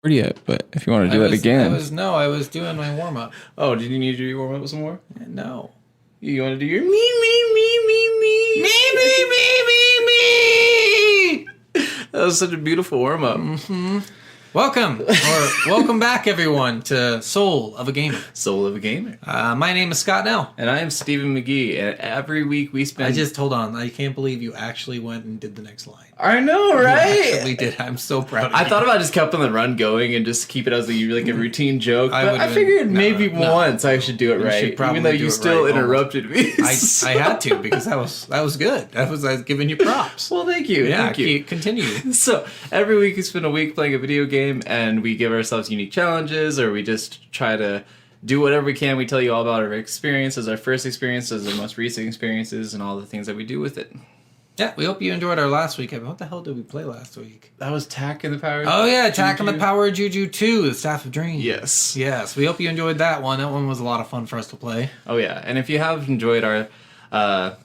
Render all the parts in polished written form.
Yet, but if you want to do that again. I was doing my warm up. Oh, did you need to do your warm up some more? No. You want to do your me? That was such a beautiful warm up. Mm-hmm. Welcome back, everyone, to Soul of a Gamer. Soul of a Gamer. My name is Scott Nell. And I am Stephen McGee. And every week we spend... Hold on. I can't believe you actually went and did the next line. I know, right? You actually did. I'm so proud of you. I thought about just kept on the run going and just keep it as a routine joke. But I figured maybe once I should do it right. Even though you still interrupted me. I had to because that was good. I was giving you props. Well, thank you. Yeah, thank you. Continue. So every week we spend a week playing a video game and we give ourselves unique challenges, or we just try to do whatever we can. We tell you all about our experiences, our first experiences, our most recent experiences, and all the things that we do with it. Yeah, we hope you enjoyed our last week. What the hell did we play last week? That was Tak and the Power of Oh, yeah, Juju. Tak and the Power of Juju 2, the Staff of Dreams. Yes. Yes, we hope you enjoyed that one. That one was a lot of fun for us to play. Oh, yeah. And if you have enjoyed our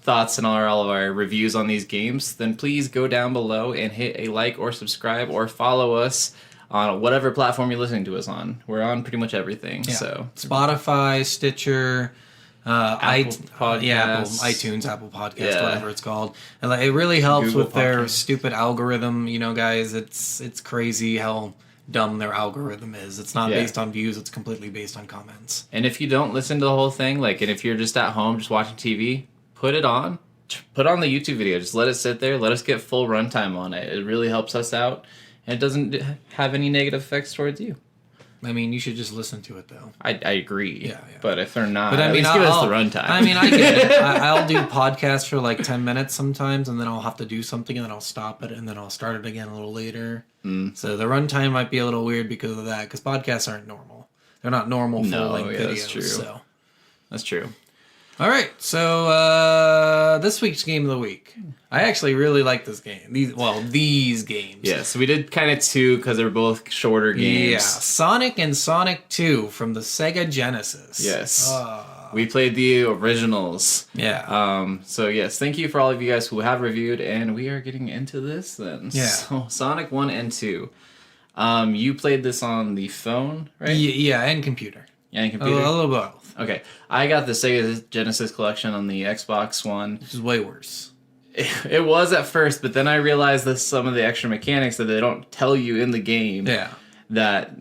thoughts and all of our reviews on these games, then please go down below and hit a like or subscribe or follow us on whatever platform you're listening to us on. We're on pretty much everything. Yeah. So Spotify, Stitcher, Apple Podcasts. iTunes, Apple Podcasts, whatever it's called. And it really helps Google with their Podcasts. stupid algorithm. You know, guys, it's crazy how dumb their algorithm is. It's not based on views. It's completely based on comments. And if you don't listen to the whole thing, and if you're just at home just watching TV, put it on. Put on the YouTube video. Just let it sit there. Let us get full runtime on it. It really helps us out. And it doesn't have any negative effects towards you. I mean, you should just listen to it, though. I agree. Yeah. But if they're not, But at least give us the runtime. I mean, I get it. I'll do podcasts for like 10 minutes sometimes, and then I'll have to do something, and then I'll stop it, and then I'll start it again a little later. So the runtime might be a little weird because of that, because podcasts aren't normal. They're not normal full-length videos. That's true. So. That's true. All right, so this week's game of the week. I actually really like this game. These games. Yeah, so we did kind of two because they're both shorter games. Yeah, Sonic and Sonic 2 from the Sega Genesis. Yes. We played the originals. Yeah. So yes, thank you for all of you guys who have reviewed, and we are getting into this then. Yeah. So Sonic 1 and 2. You played this on the phone, right? Yeah, and computer. Yeah, and computer. A little both. Okay, I got the Sega Genesis collection on the Xbox One. Which is way worse. It was at first, but then I realized that some of the extra mechanics that they don't tell you in the game that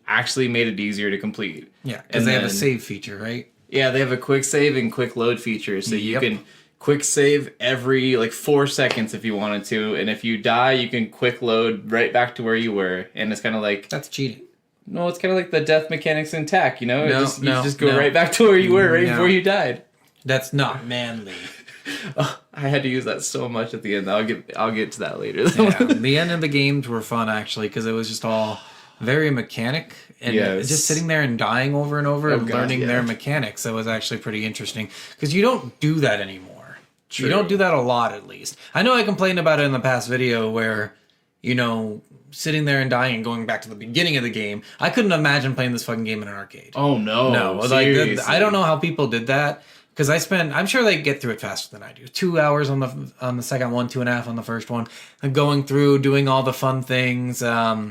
actually made it easier to complete. Yeah, because they have a save feature, right? Yeah, they have a quick save and quick load feature, so you can quick save every 4 seconds if you wanted to, and if you die, you can quick load right back to where you were, and it's kind of like... That's cheating. No, it's kind of like the death mechanics in Tak, you know? You just go right back to where you were before you died. That's not manly. Oh, I had to use that so much at the end. I'll get to that later. Yeah, the end of the games were fun, actually, because it was just all very mechanic. And just sitting there and dying over and over and learning their mechanics. That was actually pretty interesting. Because you don't do that anymore. True. You don't do that a lot, at least. I know I complained about it in the past video where, sitting there and dying and going back to the beginning of the game. I couldn't imagine playing this fucking game in an arcade. Oh, no. No. I don't know how people did that. Because I'm sure they get through it faster than I do. 2 hours on the second one, 2.5 on the first one, and going through, doing all the fun things. I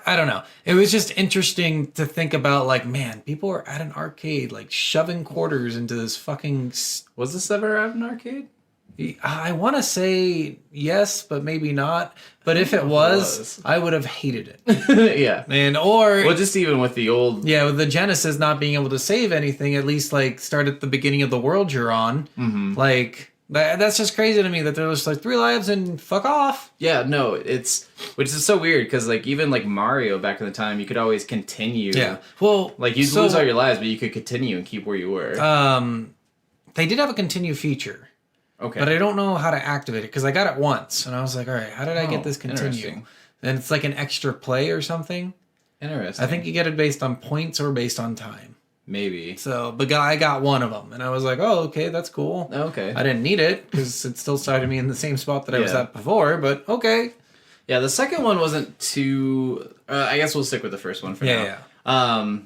don't know. It was just interesting to think about, man, people are at an arcade, shoving quarters into this fucking... Was this ever at an arcade? I want to say yes, but maybe not. But if it was, I would have hated it. Yeah. Just even with the old... Yeah, with the Genesis not being able to save anything, at least, start at the beginning of the world you're on. Mm-hmm. That's just crazy to me that there's 3 lives and fuck off. Yeah, no, which is so weird, because, even, Mario back in the time, you could always continue. Yeah. Well... you'd lose all your lives, but you could continue and keep where you were. They did have a continue feature. Okay. But I don't know how to activate it, because I got it once, and I was like, all right, how did I get this continue? And it's an extra play or something. Interesting. I think you get it based on points or based on time. Maybe. So, but I got one of them, and I was like, oh, okay, that's cool. Okay. I didn't need it, because it still started me in the same spot that I was at before, but okay. Yeah, the second one wasn't too... I guess we'll stick with the first one for now. Yeah.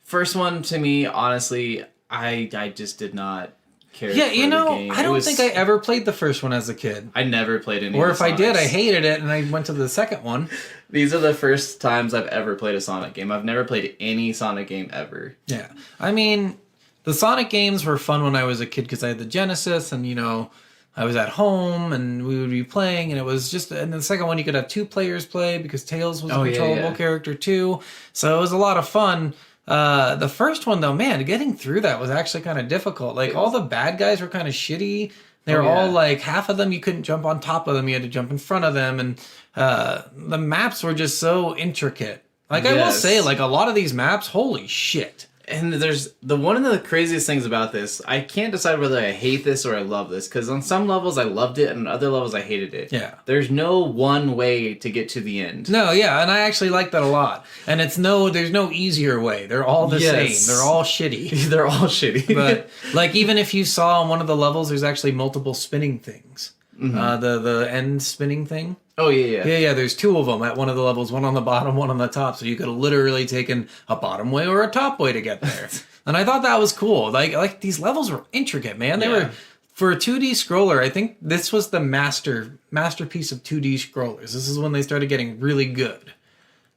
First one, to me, honestly, I just did not cared Yeah, for you know, the game. I don't think I ever played the first one as a kid. I never played any. Or of the if I did, I Sonics. hated it, and I went to the second one. These are the first times I've ever played a Sonic game. I've never played any Sonic game ever. Yeah, I mean, the Sonic games were fun when I was a kid because I had the Genesis, and you know, I was at home and we would be playing, and it was just. And the second one, you could have 2 players play because Tails was a controllable character too. So it was a lot of fun. The first one though, man, getting through that was actually kind of difficult. Like all the bad guys were kind of shitty. They were all like half of them you couldn't jump on top of them, you had to jump in front of them, and the maps were just so intricate. Like I will say, like a lot of these maps, holy shit. And there's one of the craziest things about this. I can't decide whether I hate this or I love this because on some levels I loved it and on other levels I hated it. Yeah. There's no one way to get to the end. No, yeah, and I actually like that a lot. And there's no easier way. They're all the same. They're all shitty. They're all shitty. But like even if you saw on one of the levels, there's actually multiple spinning things. Mm-hmm. The end spinning thing. Oh yeah. There's 2 of them at one of the levels, one on the bottom, one on the top. So you could have literally taken a bottom way or a top way to get there. And I thought that was cool. Like these levels were intricate, man. They were for a 2D scroller. I think this was the masterpiece of 2D scrollers. This is when they started getting really good.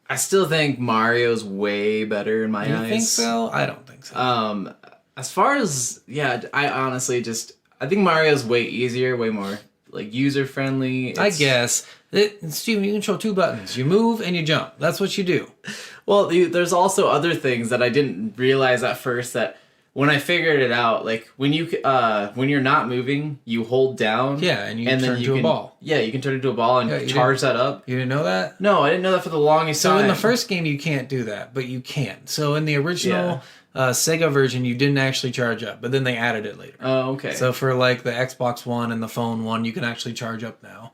I still think Mario's way better in my eyes. You think so? I don't think so. As far as I honestly I think Mario's way easier, way more like user friendly. I guess. Steven, you control 2 buttons. You move and you jump. That's what you do. Well, there's also other things that I didn't realize at first that when I figured it out, like when you're not moving, you hold down. Yeah, and you turn into a ball. Yeah, you can turn into a ball and charge that up. You didn't know that? No, I didn't know that for the longest time. So in the first game, you can't do that, but you can. So in the original Sega version, you didn't actually charge up, but then they added it later. Oh, okay. So for like the Xbox One and the phone one, you can actually charge up now.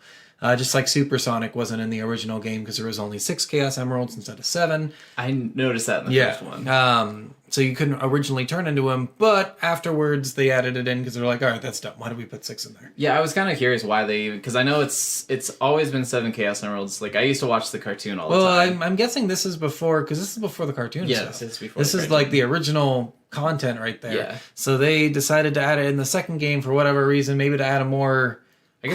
Just like Supersonic wasn't in the original game because there was only 6 Chaos Emeralds instead of 7. I noticed that in the first one. So you couldn't originally turn into him, but afterwards they added it in because they're like, all right, that's dumb. Why did we put 6 in there? Yeah, I was kind of curious why because I know it's always been 7 Chaos Emeralds. Like I used to watch the cartoon all the time. Well, I'm guessing this is before because this is before the cartoon. Yeah, this is before. This is like the original content right there. Yeah. So they decided to add it in the second game for whatever reason, maybe to add a more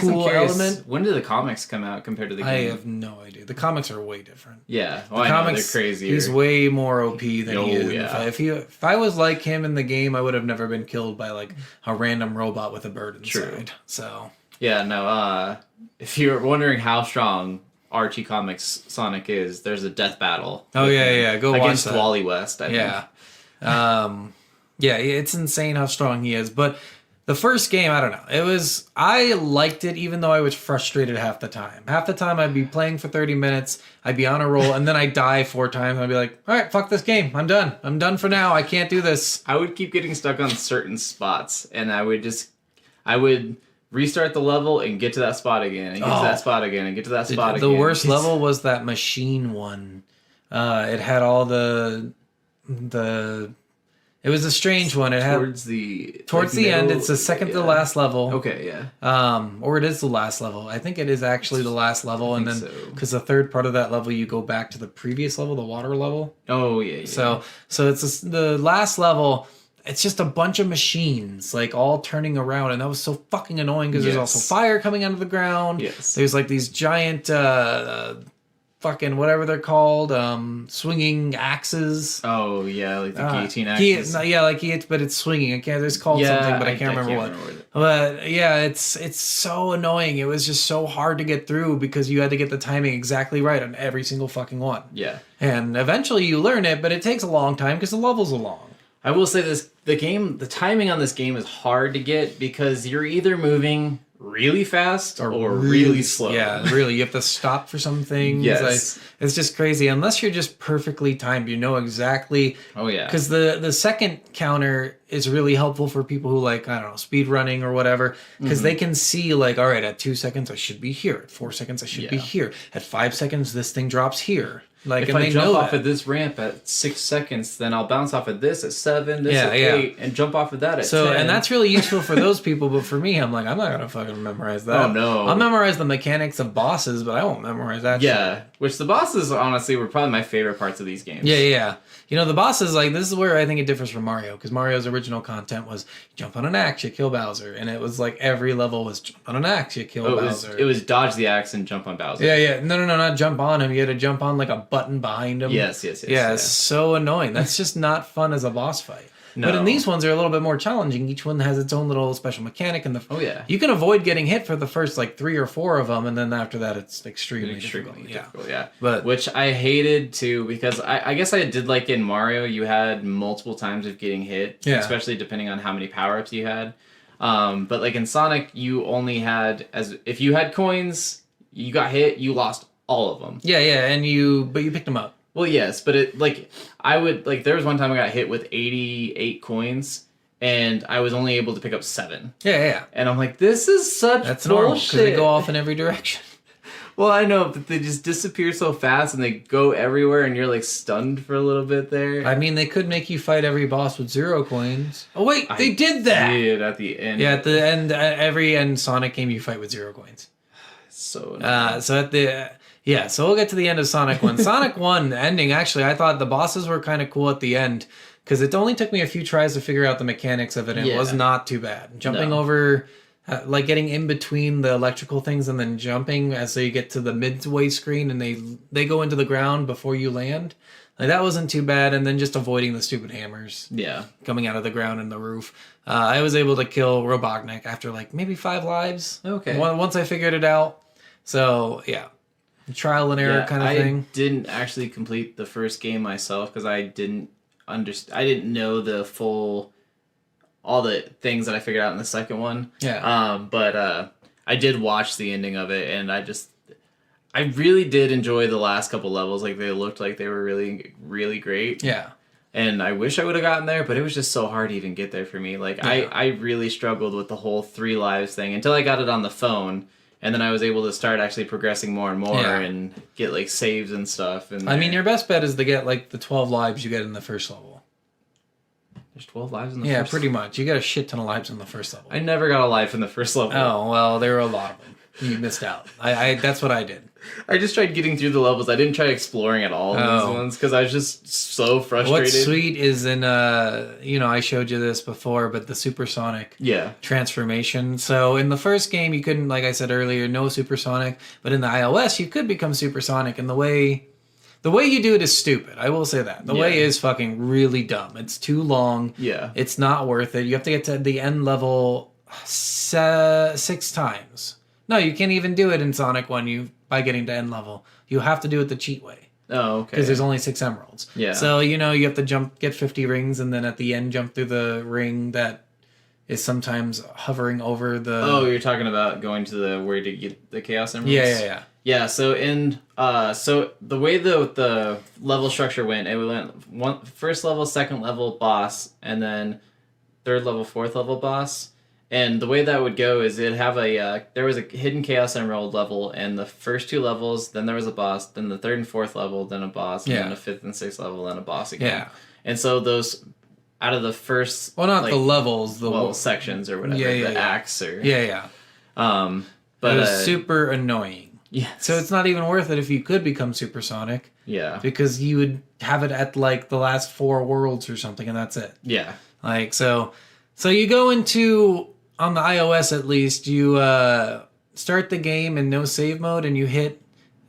cool element. When did the comics come out compared to the game? I have no idea. The comics are way different. Yeah, well, the comics, they're crazier. He's way more OP than he is. Yeah. If I was like him in the game, I would have never been killed by like a random robot with a bird inside. True. So yeah, no. If you're wondering how strong Archie Comics Sonic is, there's a death battle. Oh yeah. Go against watch that. Wally West. I think. Yeah, it's insane how strong he is, but. The first game, I don't know. I liked it even though I was frustrated half the time. Half the time I'd be playing for 30 minutes, I'd be on a roll, and then I'd die 4 times, and I'd be like, all right, fuck this game. I'm done. I'm done for now. I can't do this. I would keep getting stuck on certain spots, and I would restart the level and get to that spot again, and get to that spot again, and get to that spot again. The worst level was that machine one. It had all the It was a strange one. It towards had the end. It's the second to last level. Okay, yeah. Or it is the last level. I think it is actually the last level, and then because the third part of that level, you go back to the previous level, the water level. Oh yeah. So it's the last level. It's just a bunch of machines, like all turning around, and that was so fucking annoying because there's also fire coming out of the ground. Yes. There's like these giant. Fucking whatever they're called, swinging axes. Oh yeah, like the guillotine axes. But it's swinging. It's called something, but I can't remember what. But yeah, it's so annoying. It was just so hard to get through because you had to get the timing exactly right on every single fucking one. Yeah, and eventually you learn it, but it takes a long time because the levels are long. I will say this: the timing on this game is hard to get because you're either moving really fast or really slow. Yeah, really. You have to stop for some things. Yes. It's just crazy. Unless you're just perfectly timed, you know exactly. Oh, yeah. Because the second counter is really helpful for people who like, I don't know, speed running or whatever. Because they can see like, all right, at 2 seconds, I should be here. At 4 seconds, I should be here. At 5 seconds, this thing drops here. Like, if I jump off of this ramp at 6 seconds, then I'll bounce off of this at 7, this at 8, and jump off of that at 10. And that's really useful for those people, but for me, I'm like, I'm not gonna fucking memorize that. Oh no. I'll memorize the mechanics of bosses, but I won't memorize that shit. Which the bosses, honestly, were probably my favorite parts of these games. Yeah. You know, the bosses, like, this is where I think it differs from Mario, because Mario's original content was jump on an axe, you kill Bowser, and it was like every level was jump on an axe, you kill Bowser. It was dodge the axe and jump on Bowser. Yeah. No, not jump on him. You had to jump on like a button behind him. Yes. Yeah, it's so annoying. That's just not fun as a boss fight. No. But in these ones, they're a little bit more challenging. Each one has its own little special mechanic. And you can avoid getting hit for the first like 3 or 4 of them, and then after that, it's extremely difficult. Yeah. But which I hated too, because I guess I did like in Mario, you had multiple times of getting hit, especially depending on how many power ups you had. But like in Sonic, you only had if you had coins, you got hit, you lost all of them. Yeah, but you picked them up. Well, yes, but there was one time I got hit with 88 coins, and I was only able to pick up 7. Yeah. And I'm like, this is such bullshit. Because they go off in every direction. Well, I know, but they just disappear so fast, and they go everywhere, and you're like stunned for a little bit there. I mean, they could make you fight every boss with 0 coins. Oh wait, they did that. At the end. Yeah, at the end, every end Sonic game you fight with 0 coins. So annoying. So we'll get to the end of Sonic 1. Sonic 1 ending, actually, I thought the bosses were kind of cool at the end, because it only took me a few tries to figure out the mechanics of it, and it was not too bad. Jumping over, like getting in between the electrical things and then jumping so you get to the midway screen and they go into the ground before you land. Like, that wasn't too bad, and then just avoiding the stupid hammers coming out of the ground and the roof. I was able to kill Robotnik after like maybe 5 lives. Okay. Once I figured it out. So, yeah. Trial and error kind of thing. I didn't actually complete the first game myself because I didn't know all the things that I figured out in the second one. Yeah. But I did watch the ending of it, and I really did enjoy the last couple levels. Like, they looked like they were really, really great. Yeah. And I wish I would have gotten there, but it was just so hard to even get there for me. Like, I really struggled with the whole 3 lives thing until I got it on the phone. And then I was able to start actually progressing more and more and get like saves and stuff. And I mean, your best bet is to get like the 12 lives you get in the first level. There's 12 lives in the first level? Yeah, pretty much. You got a shit ton of lives in the first level. I never got a life in the first level. Oh, well, there were a lot of them. You missed out. That's what I did. I just tried getting through the levels. I didn't try exploring at all in these ones because I was just so frustrated. What's sweet is in, I showed you this before, but the supersonic transformation. So in the first game, you couldn't, like I said earlier, no supersonic. But in the iOS, you could become supersonic. And the way you do it is stupid. I will say that. The way is fucking really dumb. It's too long. Yeah. It's not worth it. You have to get to the end level 6 times. No, you can't even do it in Sonic 1 by getting to end level. You have to do it the cheat way. Oh, okay. Because there's only 6 emeralds. Yeah. So, you have to get 50 rings, and then at the end jump through the ring that is sometimes hovering over the... Oh, you're talking about going to where to get the Chaos Emeralds? Yeah. Yeah, so so the way the level structure went, it went first level, second level boss, and then 3rd level, 4th level boss. And the way that would go is it'd have there was a hidden Chaos Emerald level, and the first 2 levels, then there was a boss, then the 3rd and 4th level, then a boss, and then a 5th and 6th level, then a boss again. Yeah. And so those, out of the first... Well, not the levels. The sections or whatever, acts or... Yeah. But it was super annoying. Yeah. So it's not even worth it if you could become supersonic. Yeah. Because you would have it at like the last 4 worlds or something, and that's it. Yeah. Like, so you go into... On the iOS, at least, you start the game in no save mode, and you hit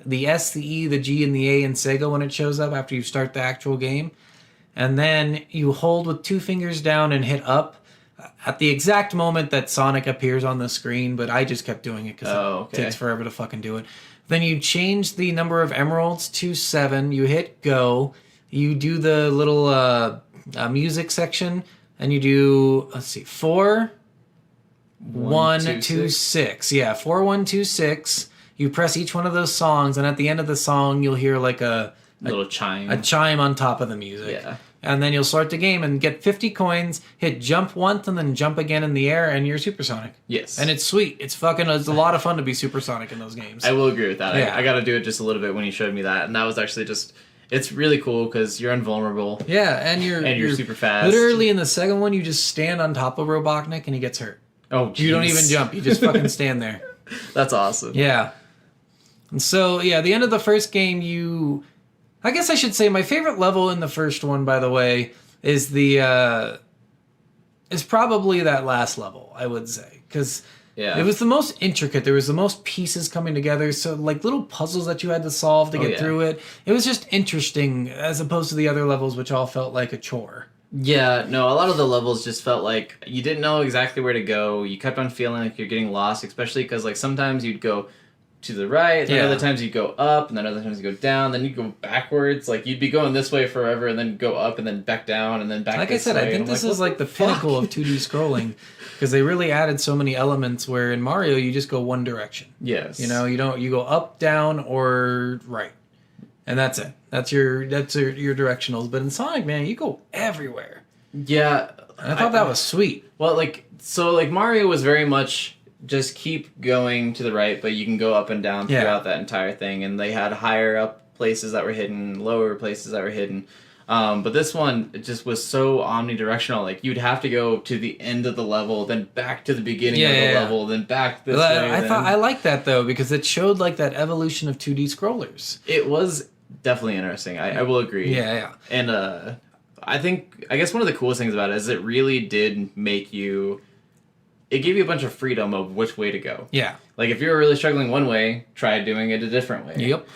the S, the E, the G, and the A in Sega when it shows up after you start the actual game. And then you hold with 2 fingers down and hit up at the exact moment that Sonic appears on the screen, but I just kept doing it because it takes forever to fucking do it. Then you change the number of emeralds to 7, you hit go, you do the little music section, and you do, 4... 1, 2, 6. Yeah, 4, 1, 2, 6. You press each one of those songs, and at the end of the song, you'll hear like a little chime. A chime on top of the music. Yeah. and then you'll start the game and get 50 coins, hit jump once, and then jump again in the air, and you're supersonic. Yes. And it's sweet. It's a lot of fun to be supersonic in those games. I will agree with that. Yeah. I got to do it just a little bit when you showed me that, and that was actually just... It's really cool because you're invulnerable. Yeah, and you're super fast. Literally in the second one, you just stand on top of Robotnik and he gets hurt. Oh, geez. You don't even jump. You just fucking stand there. That's awesome. Yeah. And so, yeah, the end of the first game, I guess I should say my favorite level in the first one, by the way, is is probably that last level, I would say. Because it was the most intricate. There was the most pieces coming together. So, like, little puzzles that you had to solve to get through it. It was just interesting as opposed to the other levels, which all felt like a chore. Yeah, no, a lot of the levels just felt like you didn't know exactly where to go. You kept on feeling like you're getting lost, especially because, like, sometimes you'd go to the right, then other times you'd go up, and then other times you'd go down, then you'd go backwards. Like, you'd be going this way forever, and then go up, and then back down, and then back like this I said, way. I think this is like the pinnacle of 2D scrolling, because they really added so many elements where in Mario you just go one direction. Yes. You know, you go up, down, or right. And that's it. That's your directionals. But in Sonic, man, you go everywhere. Yeah. And I thought that was sweet. Well, like Mario was very much just keep going to the right, but you can go up and down throughout that entire thing. And they had higher up places that were hidden, lower places that were hidden. But this one, it just was so omnidirectional. Like, you'd have to go to the end of the level, then back to the beginning of the level, then back this way. I like that, though, because it showed, like, that evolution of 2D scrollers. It was definitely interesting. I will agree. Yeah. And I guess one of the coolest things about it is it really did make you... It gave you a bunch of freedom of which way to go. Yeah. Like, if you were really struggling one way, try doing it a different way. Yep.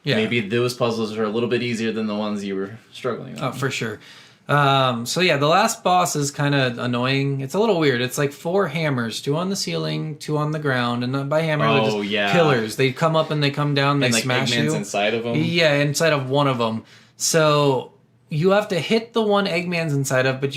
Yeah. Maybe those puzzles are a little bit easier than the ones you were struggling with. Oh, for sure. So yeah, the last boss is kind of annoying. It's a little weird. It's like 4 hammers, 2 on the ceiling, 2 on the ground, and not by hammer, they're just killers. They come up and they come down, they smash you. Inside of them? Yeah, inside of one of them. So you have to hit the one Eggman's inside of, but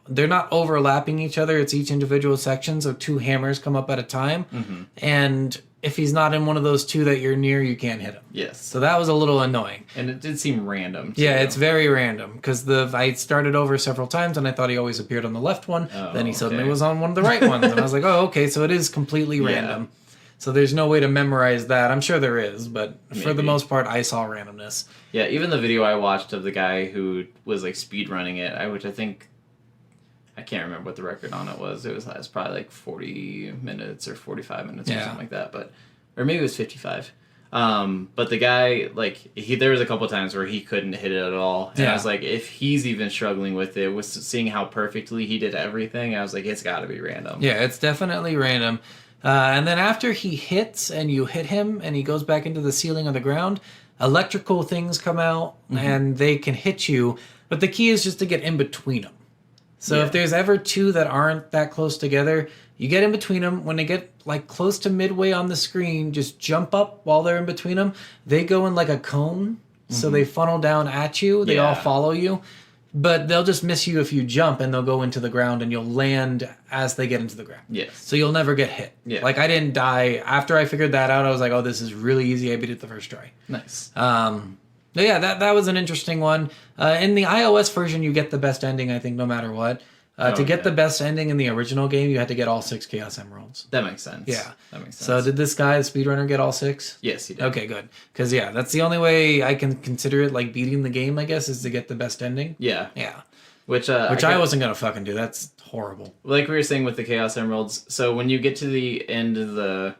they're not overlapping each other. It's each individual section, so 2 hammers come up at a time. Mm-hmm. And if he's not in one of those 2 that you're near, you can't hit him. Yes. So that was a little annoying. And it did seem random, too. Yeah, it's very random, because I started over several times, and I thought he always appeared on the left one. Then he suddenly was on one of the right ones. And I was like, oh, okay, so it is completely random. So there's no way to memorize that. I'm sure there is, but for the most part, I saw randomness. Yeah, even the video I watched of the guy who was, like, speedrunning it, which I think... I can't remember what the record on it was. It was probably like 40 minutes or 45 minutes or something like that. Or maybe it was 55. But the guy, like, there was a couple times where he couldn't hit it at all. And I was like, if he's even struggling with it, with seeing how perfectly he did everything, I was like, it's got to be random. Yeah, it's definitely random. And then after he hits and you hit him and he goes back into the ceiling of the ground, electrical things come out and they can hit you. But the key is just to get in between them. So if there's ever 2 that aren't that close together, you get in between them. When they get like close to midway on the screen, just jump up while they're in between them. They go in like a cone, so they funnel down at you. They all follow you. But they'll just miss you if you jump, and they'll go into the ground, and you'll land as they get into the ground. Yes. So you'll never get hit. Yeah. Like, I didn't die. After I figured that out, I was like, oh, this is really easy. I beat it the first try. Nice. But yeah, that was an interesting one. In the iOS version, you get the best ending, I think, no matter what. To get the best ending in the original game, you had to get all 6 Chaos Emeralds. That makes sense. Yeah. That makes sense. So did this guy, the speedrunner, get all 6? Yes, he did. Okay, good. Because, yeah, that's the only way I can consider it, like, beating the game, I guess, is to get the best ending. Yeah. Yeah. Which I wasn't going to fucking do. That's horrible. Like we were saying with the Chaos Emeralds, so when you get to the end of the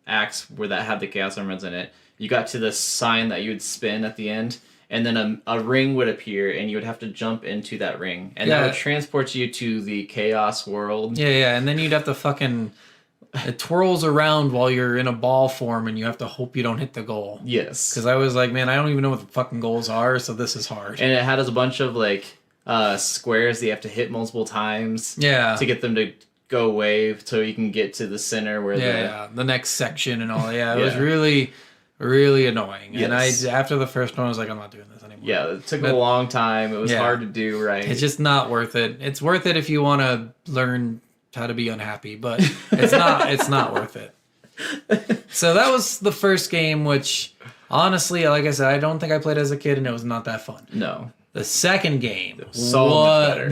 acts where that had the Chaos Emeralds in it, you got to the sign that you would spin at the end, and then a ring would appear, and you would have to jump into that ring. And that would transport you to the Chaos world. Yeah, and then you'd have to fucking... It twirls around while you're in a ball form, and you have to hope you don't hit the goal. Yes. Because I was like, man, I don't even know what the fucking goals are, so this is hard. And it had a bunch of, like, squares that you have to hit multiple times. Yeah. To get them to go away, so you can get to the center where the next section and all. Yeah, it was really... really annoying. Yes. And after the first one, I was like, I'm not doing this anymore. Yeah, it took a long time. It was hard to do right. It's just not worth it. It's worth it if you want to learn how to be unhappy, but it's not worth it. So that was the first game, which honestly, like I said, I don't think I played as a kid, and it was not that fun. No. The second game, so much better.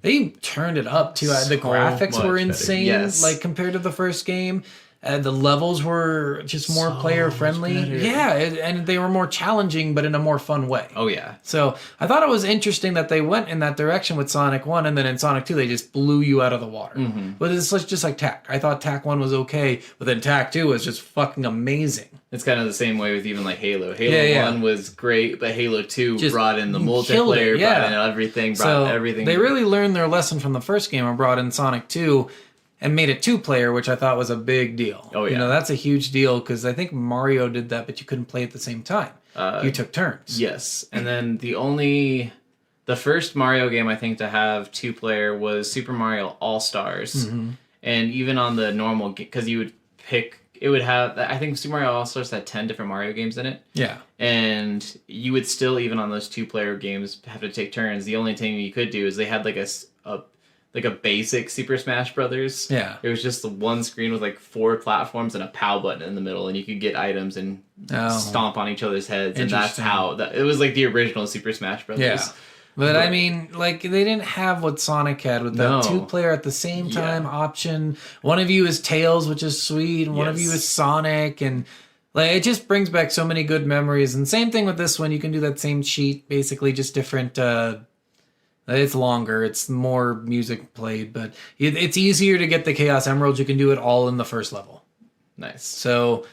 They turned it up too. The graphics were insane, yes. like compared to the first game. The levels were just more player friendly. Yeah, and they were more challenging, but in a more fun way. Oh yeah. So I thought it was interesting that they went in that direction with Sonic 1, and then in Sonic 2 they just blew you out of the water. Mm-hmm. But it's just like Tak. I thought Tak 1 was okay, but then Tak 2 was just fucking amazing. It's kind of the same way with even like Halo. Halo 1 was great, but Halo 2 just brought in the multiplayer, brought in everything, everything. They really learned their lesson from the first game and brought in Sonic 2 and made it 2-player, which I thought was a big deal. Oh, yeah. You know, that's a huge deal because I think Mario did that, but you couldn't play at the same time. You took turns. Yes. And then the first Mario game I think to have 2-player was Super Mario All-Stars. Mm-hmm. And even on the normal, because you would pick, it would have, I think Super Mario All-Stars had 10 different Mario games in it. Yeah. And you would still, even on those 2-player games, have to take turns. The only thing you could do is they had like a basic Super Smash Brothers. Yeah. It was just the one screen with like 4 platforms and a POW button in the middle, and you could get items and stomp on each other's heads, and that's how it was like the original Super Smash Brothers. Yeah. But I mean, like, they didn't have what Sonic had with that 2-player at the same time option. One of you is Tails, which is sweet, and one of you is Sonic, and like it just brings back so many good memories. And same thing with this one, you can do that same cheat, basically just different. It's longer, it's more music played, but it's easier to get the Chaos Emeralds. You can do it all in the first level. Nice. So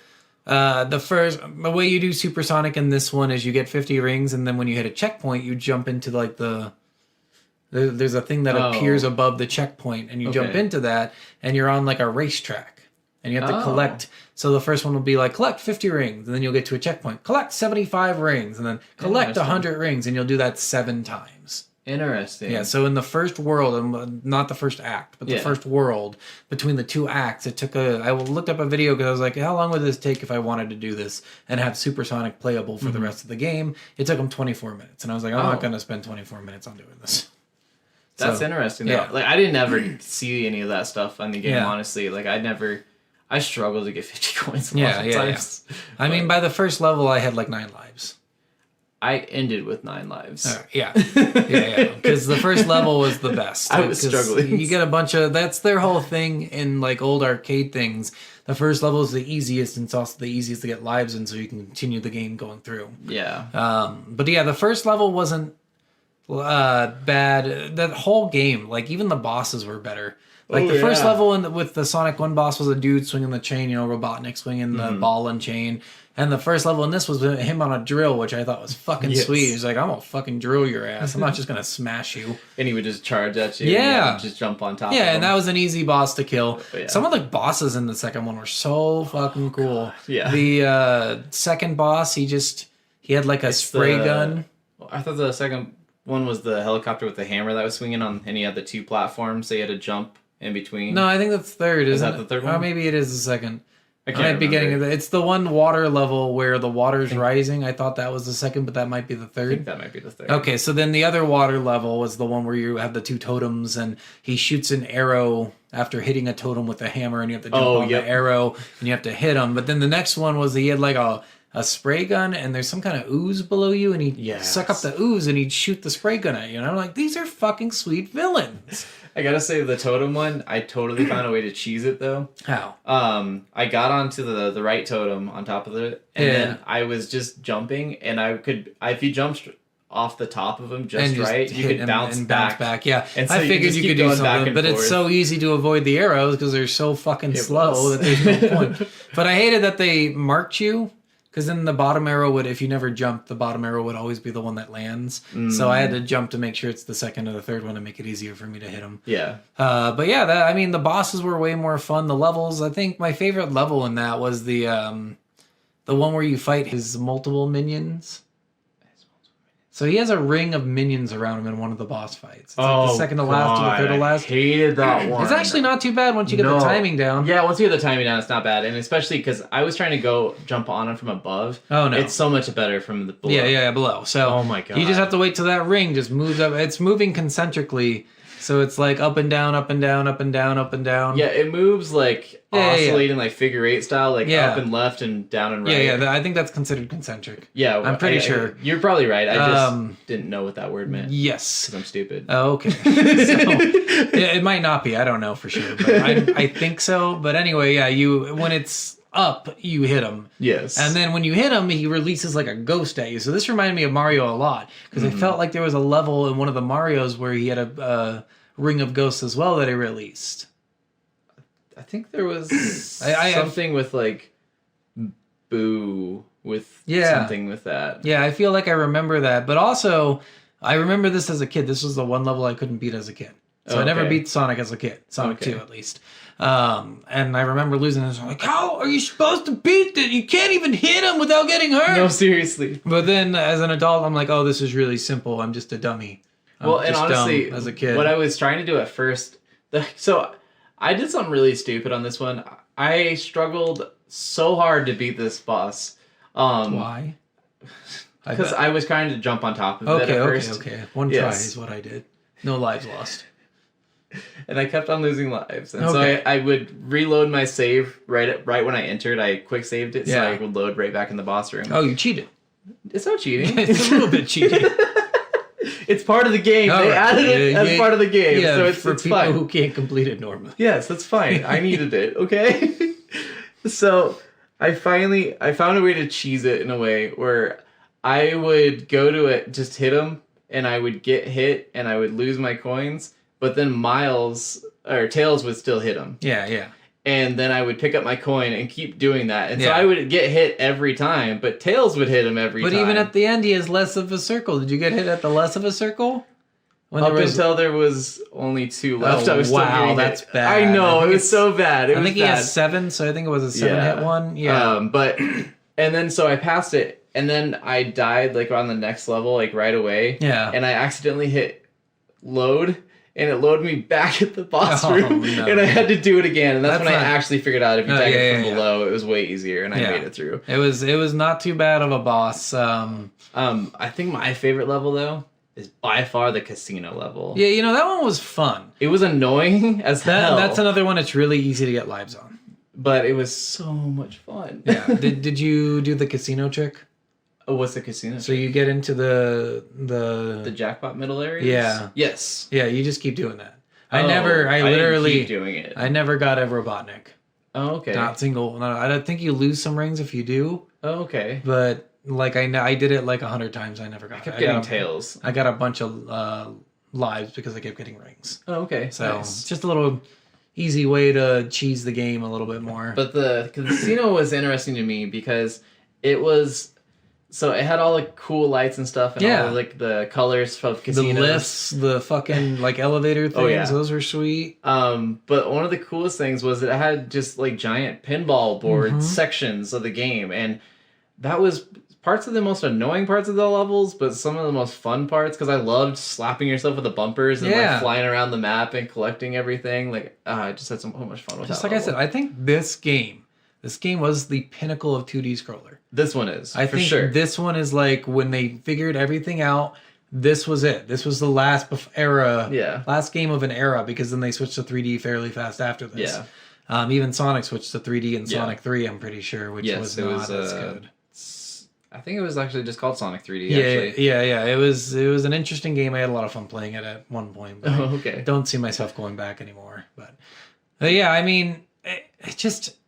the way you do Supersonic in this one is you get 50 rings, and then when you hit a checkpoint, you jump into like there's a thing that appears above the checkpoint, and you jump into that, and you're on like a racetrack, and you have to collect. So the first one will be like, collect 50 rings, and then you'll get to a checkpoint. Collect 75 rings, and then collect 100 rings, and you'll do that 7 times. Interesting. Yeah, so in the first world, not the first act, but the first world, between the 2 acts, it took I looked up a video because I was like, how long would this take if I wanted to do this and have Supersonic playable for the rest of the game? It took them 24 minutes, and I was like, I'm not going to spend 24 minutes on doing this. That's interesting. Yeah. Like, I didn't ever see any of that stuff on the game, honestly. Like, I struggled to get 50 coins a lot of times. Yeah. I mean, by the first level, I had like 9 lives. I ended with 9 lives. Yeah. Because the first level was the best. I was struggling. You get a bunch of... That's their whole thing in like old arcade things. The first level is the easiest, and it's also the easiest to get lives in, so you can continue the game going through. Yeah. But yeah, the first level wasn't bad. That whole game, like even the bosses were better. Like the first level with the Sonic 1 boss was a dude swinging the chain, Robotnik swinging the ball and chain. And the first level in this was him on a drill, which I thought was fucking sweet. He's like, I'm going to fucking drill your ass. I'm not just going to smash you. And he would just charge at you. Yeah. And just jump on top of him. him. And that was an easy boss to kill. Some of the bosses in the second one were so fucking cool. Yeah. The second boss, he had like a spray gun. I thought the second one was the helicopter with the hammer that was swinging on, and he had the 2 platforms, so you had to jump in between. No, I think that's third. Is that the third one? Or maybe it is the second. I might be getting it's the one water level where the water's rising. I thought that was the second, but that might be the third. I think that might be the third. Okay, so then the other water level was the one where you have the 2 totems, and he shoots an arrow after hitting a totem with a hammer, and you have to jump on the arrow, and you have to hit him. But then the next one was he had like a spray gun, and there's some kind of ooze below you, and he'd suck up the ooze, and he'd shoot the spray gun at you. And I'm like, these are fucking sweet villains. I gotta say, the totem one, I totally found a way to cheese it, though. How? I got onto the right totem on top of it, and then I was just jumping, and if you jumped off the top of him just right, you could bounce back. Yeah, and so I figured you could do something, but forth. It's so easy to avoid the arrows because they're so fucking slow that there's no point. But I hated that they marked you. Because then the bottom arrow if you never jumped, the bottom arrow would always be the one that lands. So I had to jump to make sure it's the second or the third one to make it easier for me to hit them. Yeah. But yeah, the bosses were way more fun. The levels, I think my favorite level in that was the one where you fight his multiple minions. So he has a ring of minions around him in one of the boss fights. It's like the second to last or the third to last. I hated that one. It's actually not too bad once you get the timing down. Yeah, once you get the timing down, it's not bad. And especially because I was trying to jump on him from above. Oh, no. It's so much better from the below. Yeah, below. So oh my God. You just have to wait till that ring just moves up. It's moving concentrically. So it's like up and down, up and down, up and down, up and down. Yeah, it moves like oscillating like figure eight style, like up and left and down and right. Yeah. I think that's considered concentric. Yeah, I'm pretty sure. You're probably right. I just didn't know what that word meant. Yes. Because I'm stupid. Oh, okay. So, it might not be. I don't know for sure, but I think so. But anyway, yeah, when it's up, you hit him. Yes. And then when you hit him, he releases like a ghost at you. So this reminded me of Mario a lot because I felt like there was a level in one of the Marios where he had a ring of ghosts as well that he released. I think there was something with like Boo with something with that. Yeah, I feel like I remember that. But also, I remember this as a kid. This was the one level I couldn't beat as a kid. So I never beat Sonic as a kid. Sonic 2 at least. And I remember losing this. I'm like, how are you supposed to beat that? You can't even hit him without getting hurt. No, seriously. But then as an adult, I'm like, oh, this is really simple. I'm just a dummy. Well, and honestly, as a kid, what I was trying to do at first, so I did something really stupid on this one. I struggled so hard to beat this boss. Why? Because I was trying to jump on top of it at first. Okay. One try is what I did. No lives lost. And I kept on losing lives. And so I would reload my save right when I entered. I quick saved it so I would load right back in the boss room. Oh, you cheated. It's not cheating. It's a little bit cheating. It's part of the game. They added it as part of the game. Yeah, so it's for people fine. who can't complete it normally. Yes, that's fine. I needed it, okay? So I found a way to cheese it in a way where I would go to it, just hit him, and I would get hit, and I would lose my coins, but then Tails would still hit him. Yeah. And then I would pick up my coin and keep doing that. And so I would get hit every time, but Tails would hit him every time. But even at the end, he has less of a circle. Did you get hit at the less of a circle? Until there was only 2 left. I was still getting that's hit. bad. I know, it was so bad. I think he has 7, so I think it was a 7-hit one. Yeah. And then so I passed it, and then I died like on the next level, like right away. Yeah. And I accidentally hit load, and it loaded me back at the boss room, and I had to do it again. And that's when I actually figured out if you take it from below, it was way easier, and I made it through. It was not too bad of a boss. I think my favorite level though is by far the casino level. Yeah, that one was fun. It was annoying as hell. That's another one that's really easy to get lives on. But it was so much fun. Yeah. Did you do the casino trick? Oh, what's the casino? So you get into the jackpot middle areas? Yeah. Yes. Yeah, you just keep doing that. I literally didn't keep doing it. I never got a Robotnik. Oh, okay. Not single. No, I don't think you lose some rings if you do. Oh, okay. But like I did it like 100 times. I never got. I kept getting Tails. I got a bunch of lives because I kept getting rings. Oh, okay. So it's just a little easy way to cheese the game a little bit more. But the casino was interesting to me because it was. So it had all the cool lights and stuff, and all like the colors of casinos. The lifts, the fucking like elevator things, those were sweet. But one of the coolest things was it had just like giant pinball board sections of the game, and that was parts of the most annoying parts of the levels, but some of the most fun parts because I loved slapping yourself with the bumpers and like flying around the map and collecting everything. Like I just had so much fun with that. Just like I said, I think this game was the pinnacle of 2D scroller. This one is, I think this one is like when they figured everything out, this was it. This was the last game of an era, because then they switched to 3D fairly fast after this. Yeah. Even Sonic switched to 3D in Sonic 3, I'm pretty sure, which was not as good. I think it was actually just called Sonic 3D, actually. Yeah. It was an interesting game. I had a lot of fun playing it at one point. But I don't see myself going back anymore. But yeah, I mean, it just...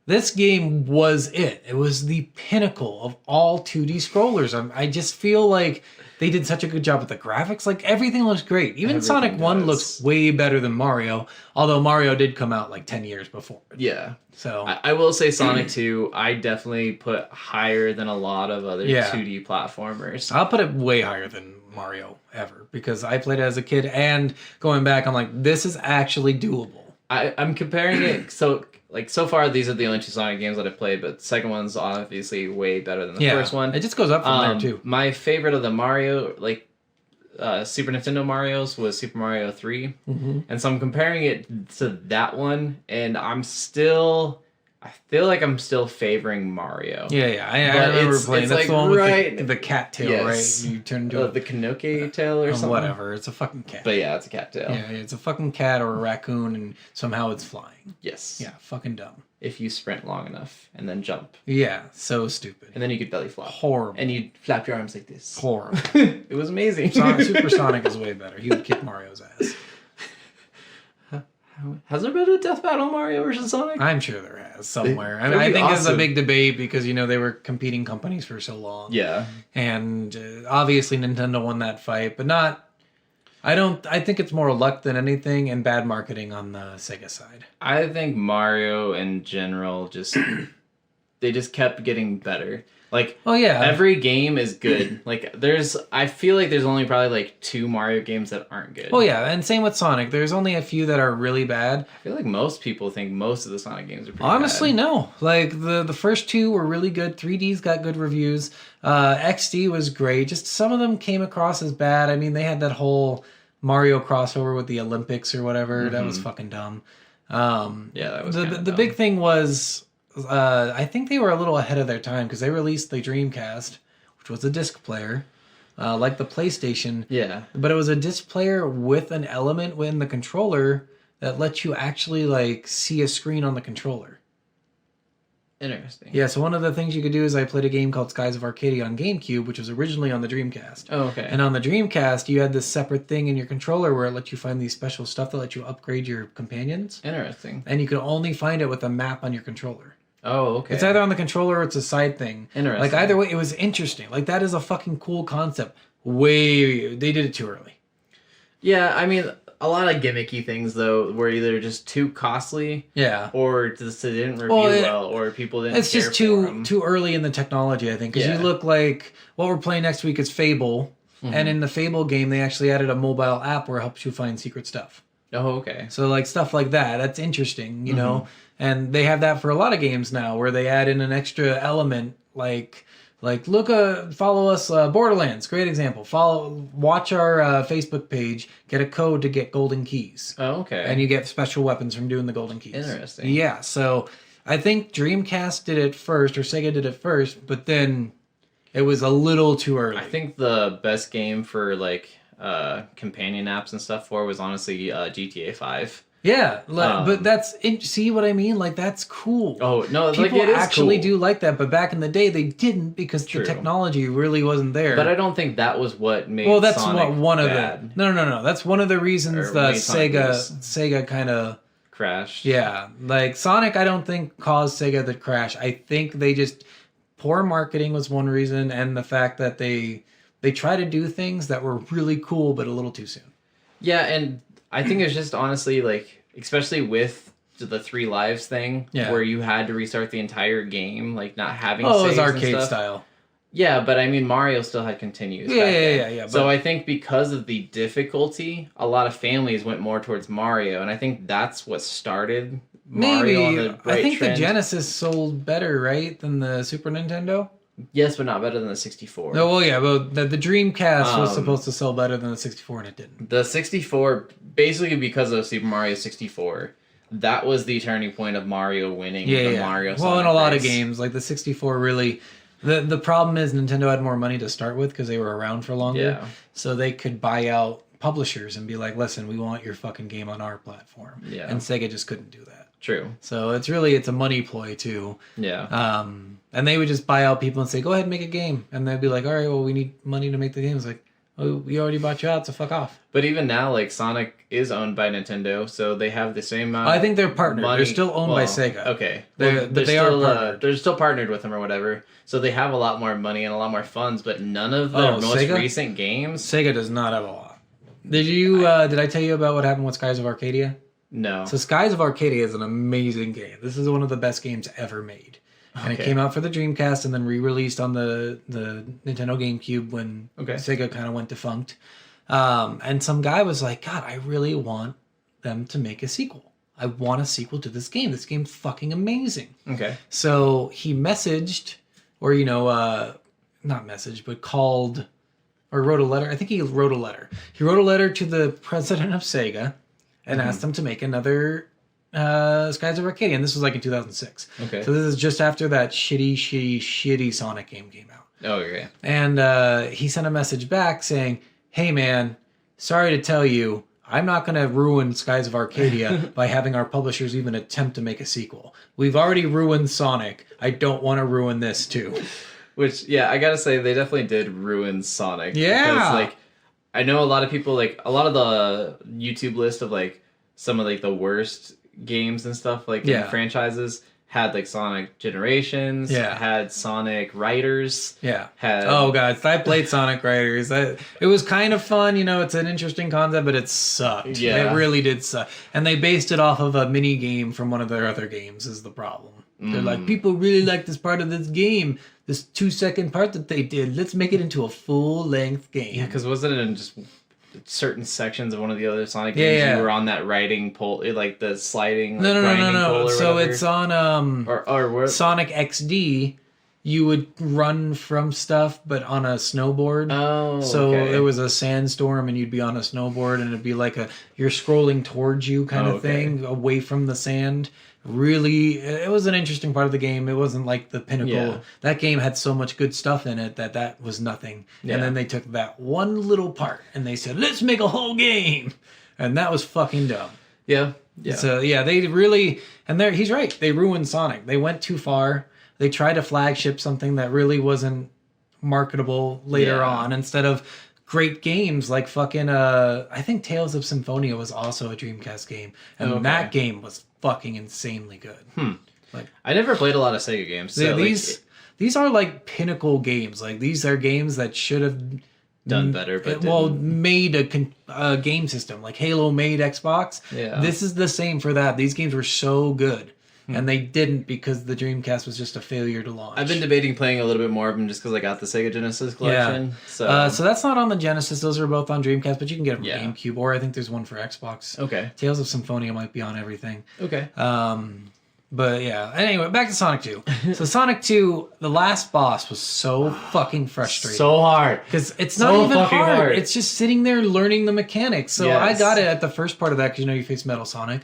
This game was it. It was the pinnacle of all 2D scrollers. I just feel like they did such a good job with the graphics. Like, everything looks great. Even Sonic 1 looks way better than Mario, although Mario did come out like 10 years before. Yeah. So I will say Sonic 2, I definitely put higher than a lot of other 2D platformers. I'll put it way higher than Mario ever, because I played it as a kid, and going back, I'm like, this is actually doable. I'm comparing it, so far, these are the only 2 Sonic games that I've played, but the second one's obviously way better than the first one. It just goes up from there, too. My favorite of the Mario, Super Nintendo Marios, was Super Mario 3. Mm-hmm. And so I'm comparing it to that one, and I'm still I feel like I'm still favoring Mario. Yeah. I remember playing. That's like the one with the cat tail, yes. right? You turn into the Kanoke tail or something. Whatever. It's a fucking cat. But yeah, it's a cat tail. Yeah, it's a fucking cat or a raccoon, and somehow it's flying. Yes. Yeah, fucking dumb. If you sprint long enough and then jump. Yeah, so stupid. And then you could belly flop. Horrible. And you flap your arms like this. Horrible. It was amazing. Super Sonic is way better. He would kick Mario's ass. Has there been a death battle Mario versus Sonic? I'm sure there has somewhere. I think it's a big debate because they were competing companies for so long. Yeah, and obviously Nintendo won that fight, but not. I think it's more luck than anything and bad marketing on the Sega side. I think Mario in general they just kept getting better. Like, oh yeah, every game is good. Like, I feel like there's only probably like 2 Mario games that aren't good. Oh yeah, and same with Sonic. There's only a few that are really bad. I feel like most people think most of the Sonic games are pretty Honestly, bad. No. Like, the first 2 were really good. 3D's got good reviews. XD was great. Just some of them came across as bad. I mean, they had that whole Mario crossover with the Olympics or whatever. Mm-hmm. That was fucking dumb. Yeah, that was the big thing was... I think they were a little ahead of their time because they released the Dreamcast, which was a disc player, like the PlayStation. Yeah. But it was a disc player with an element within the controller that lets you actually like see a screen on the controller. Interesting. Yeah, so one of the things you could do is I played a game called Skies of Arcadia on GameCube, which was originally on the Dreamcast. Oh, okay. And on the Dreamcast, you had this separate thing in your controller where it let you find these special stuff that let you upgrade your companions. Interesting. And you could only find it with a map on your controller. Oh, okay. It's either on the controller or it's a side thing. Interesting. Like, either way, it was interesting. Like, that is a fucking cool concept. They did it too early. Yeah, I mean, a lot of gimmicky things, though, were either just too costly. Yeah. Or just they didn't review well, or people didn't It's care just for them. too early in the technology, I think. Because you look like... What we're playing next week is Fable. Mm-hmm. And in the Fable game, they actually added a mobile app where it helps you find secret stuff. Oh, okay. So, like, stuff like that. That's interesting, you know? And they have that for a lot of games now, where they add in an extra element, like follow us, Borderlands, great example. Watch our Facebook page, get a code to get golden keys. Oh, okay. And you get special weapons from doing the golden keys. Interesting. Yeah, so I think Dreamcast did it first, or Sega did it first, but then it was a little too early. I think the best game for, like, companion apps and stuff was honestly GTA 5. Yeah, but see what I mean? Like, that's cool. Oh, no, people like, it is actually cool. do like that, but back in the day, they didn't because the technology really wasn't there. But I don't think that was what made that's Sonic one bad. of the... No. That's one of the reasons the Sega kind of... crashed. Yeah, like, Sonic, I don't think caused Sega to crash. I think they just... Poor marketing was one reason, and the fact that they try to do things that were really cool, but a little too soon. Yeah, and... I think it's just honestly, like, especially with the 3 lives thing, where you had to restart the entire game, like, not having saves it was and arcade stuff. style. Yeah, but I mean, Mario still had continues. Yeah. So I think because of the difficulty, a lot of families went more towards Mario, and I think that's what started Mario on the right I think trend. the Genesis sold better, right, than the Super Nintendo? Yes, but not better than the 64. No, well, yeah, but the Dreamcast was supposed to sell better than the 64, and it didn't. The 64, basically because of Super Mario 64, that was the turning point of Mario winning the Mario Sonic Well, in a lot race. of games, like the 64 really... The problem is Nintendo had more money to start with because they were around for longer. Yeah. So they could buy out publishers and be like, listen, we want your fucking game on our platform. Yeah. And Sega just couldn't do that. True. So it's a money ploy too. Yeah. And they would just buy out people and say, go ahead and make a game. And they'd be like, all right, well, we need money to make the game. It's like, oh, we already bought you out, so fuck off. But even now, like, Sonic is owned by Nintendo, so they have the same amount I think they're partnered. money. They're still owned by Sega. Okay. But they are partnered. They're still partnered with them or whatever. So they have a lot more money and a lot more funds, but none of their most Sega? recent games... Sega does not have a lot. Did I tell you about what happened with Skies of Arcadia? No. So Skies of Arcadia is an amazing game. This is one of the best games ever made. And it came out for the Dreamcast and then re-released on the Nintendo GameCube when Sega kind of went defunct. And some guy was like, God, I really want them to make a sequel. I want a sequel to this game. This game's fucking amazing. Okay. So he messaged, or, not messaged, but called, or wrote a letter. I think he wrote a letter. He wrote a letter to the president of Sega and asked him to make another Skies of Arcadia, and this was like in 2006. Okay. So this is just after that shitty Sonic game came out. Oh, okay. And he sent a message back saying, "Hey man, sorry to tell you, I'm not going to ruin Skies of Arcadia by having our publishers even attempt to make a sequel. We've already ruined Sonic. I don't want to ruin this too." Which, yeah, I gotta say, they definitely did ruin Sonic. Yeah. Because, like, I know a lot of people, like, a lot of the YouTube list of, like, some of, like, the worst games and stuff, like, in franchises had, like, Sonic Generations. Yeah. Had Sonic Riders. Yeah. Had... Oh, God. I played Sonic Riders. It was kind of fun. You know, it's an interesting concept, but it sucked. Yeah. It really did suck. And they based it off of a mini game from one of their other games is the problem. They're like, people really like this part of this game. This 2-second part that they did. Let's make it into a full-length game. Yeah, because wasn't it in just certain sections of one of the other Sonic games you were on that riding pole, like the sliding grinding pole or so whatever? it's on or Sonic XD. You would run from stuff, but on a snowboard. Oh, so okay. there was a sandstorm, and you'd be on a snowboard, and it'd be like you're scrolling towards you kind of thing, away from the sand. Really, it was an interesting part of the game. It wasn't like the pinnacle. Yeah. That game had so much good stuff in it that was nothing. Yeah. And then they took that one little part and they said, "Let's make a whole game," and that was fucking dumb. Yeah. Yeah. So yeah, they really, and he's right. They ruined Sonic. They went too far. They tried to flagship something that really wasn't marketable later on instead of great games like fucking I think Tales of Symphonia was also a Dreamcast game, and that game was fucking insanely good. Like, I never played a lot of Sega games. So these are like pinnacle games. Like these are games that should have done better, but made a game system. Like Halo made Xbox. Yeah, this is the same for that. These games were so good. And they didn't because the Dreamcast was just a failure to launch. I've been debating playing a little bit more of them just because I got the Sega Genesis collection. Yeah. So that's not on the Genesis. Those are both on Dreamcast, but you can get it from GameCube, or I think there's one for Xbox. Okay. Tales of Symphonia might be on everything. Okay. But yeah. Anyway, back to Sonic 2. So Sonic 2, the last boss was so fucking frustrating. So hard. Because it's not even hard. It's just sitting there learning the mechanics. So I got it at the first part of that because you face Metal Sonic.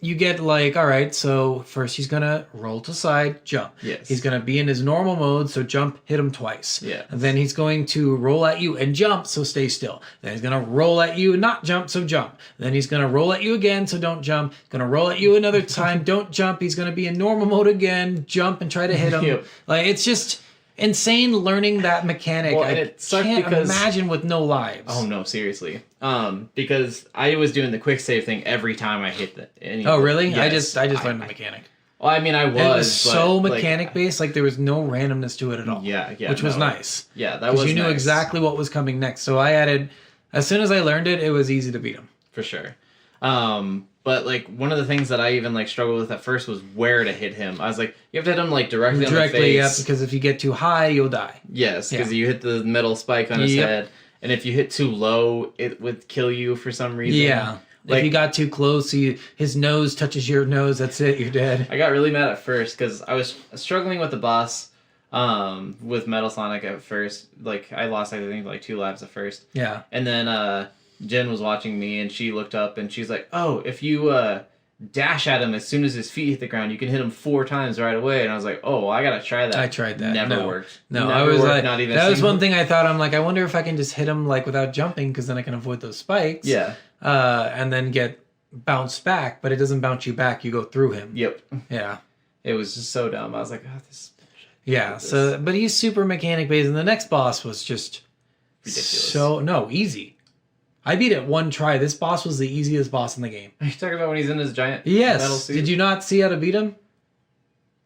You get like, all right, so first he's going to roll to side, jump. Yes. He's going to be in his normal mode, so jump, hit him twice. Yeah. And then he's going to roll at you and jump, so stay still. Then he's going to roll at you and not jump, so jump. Then he's going to roll at you again, so don't jump. Going to roll at you another time, don't jump. He's going to be in normal mode again, jump and try to hit him. Yep. Like, it's just insane learning that mechanic. Well, I can't imagine with no lives. Oh no, seriously. Because I was doing the quick save thing every time I hit the. Oh really? Yes, I just learned the mechanic. Well, I mean, I was. It was so mechanic based, like there was no randomness to it at all. Yeah, which was nice. Yeah, that was. Because you knew nice. exactly what was coming next. So I added, as soon as I learned it, it was easy to beat him. For sure. But like one of the things that I even like struggled with at first was where to hit him. I was like, you have to hit him like directly on the face. Yeah, because if you get too high, you'll die. Yes, because you hit the metal spike on his head, and if you hit too low, it would kill you for some reason. Yeah. Like, if you got too close, his nose touches your nose, that's it, you're dead. I got really mad at first because I was struggling with the boss with Metal Sonic at first. Like, I lost, I think, like 2 lives at first. Yeah. And then Jen was watching me, and she looked up, and she's like, oh, if you dash at him as soon as his feet hit the ground, you can hit him 4 times right away. And I was like, oh, well, I got to try that. I tried that. Never worked. No, Never I was worked, like, not even that was one thing I thought. I'm like, I wonder if I can just hit him like without jumping, because then I can avoid those spikes. Yeah. And then get bounced back, but it doesn't bounce you back. You go through him. Yep. Yeah. It was just so dumb. I was like, oh, this. Yeah. So, but he's super mechanic based, and the next boss was just ridiculous. Easy. I beat it 1 try. This boss was the easiest boss in the game. Are you talking about when he's in his giant metal suit? Did you not see how to beat him?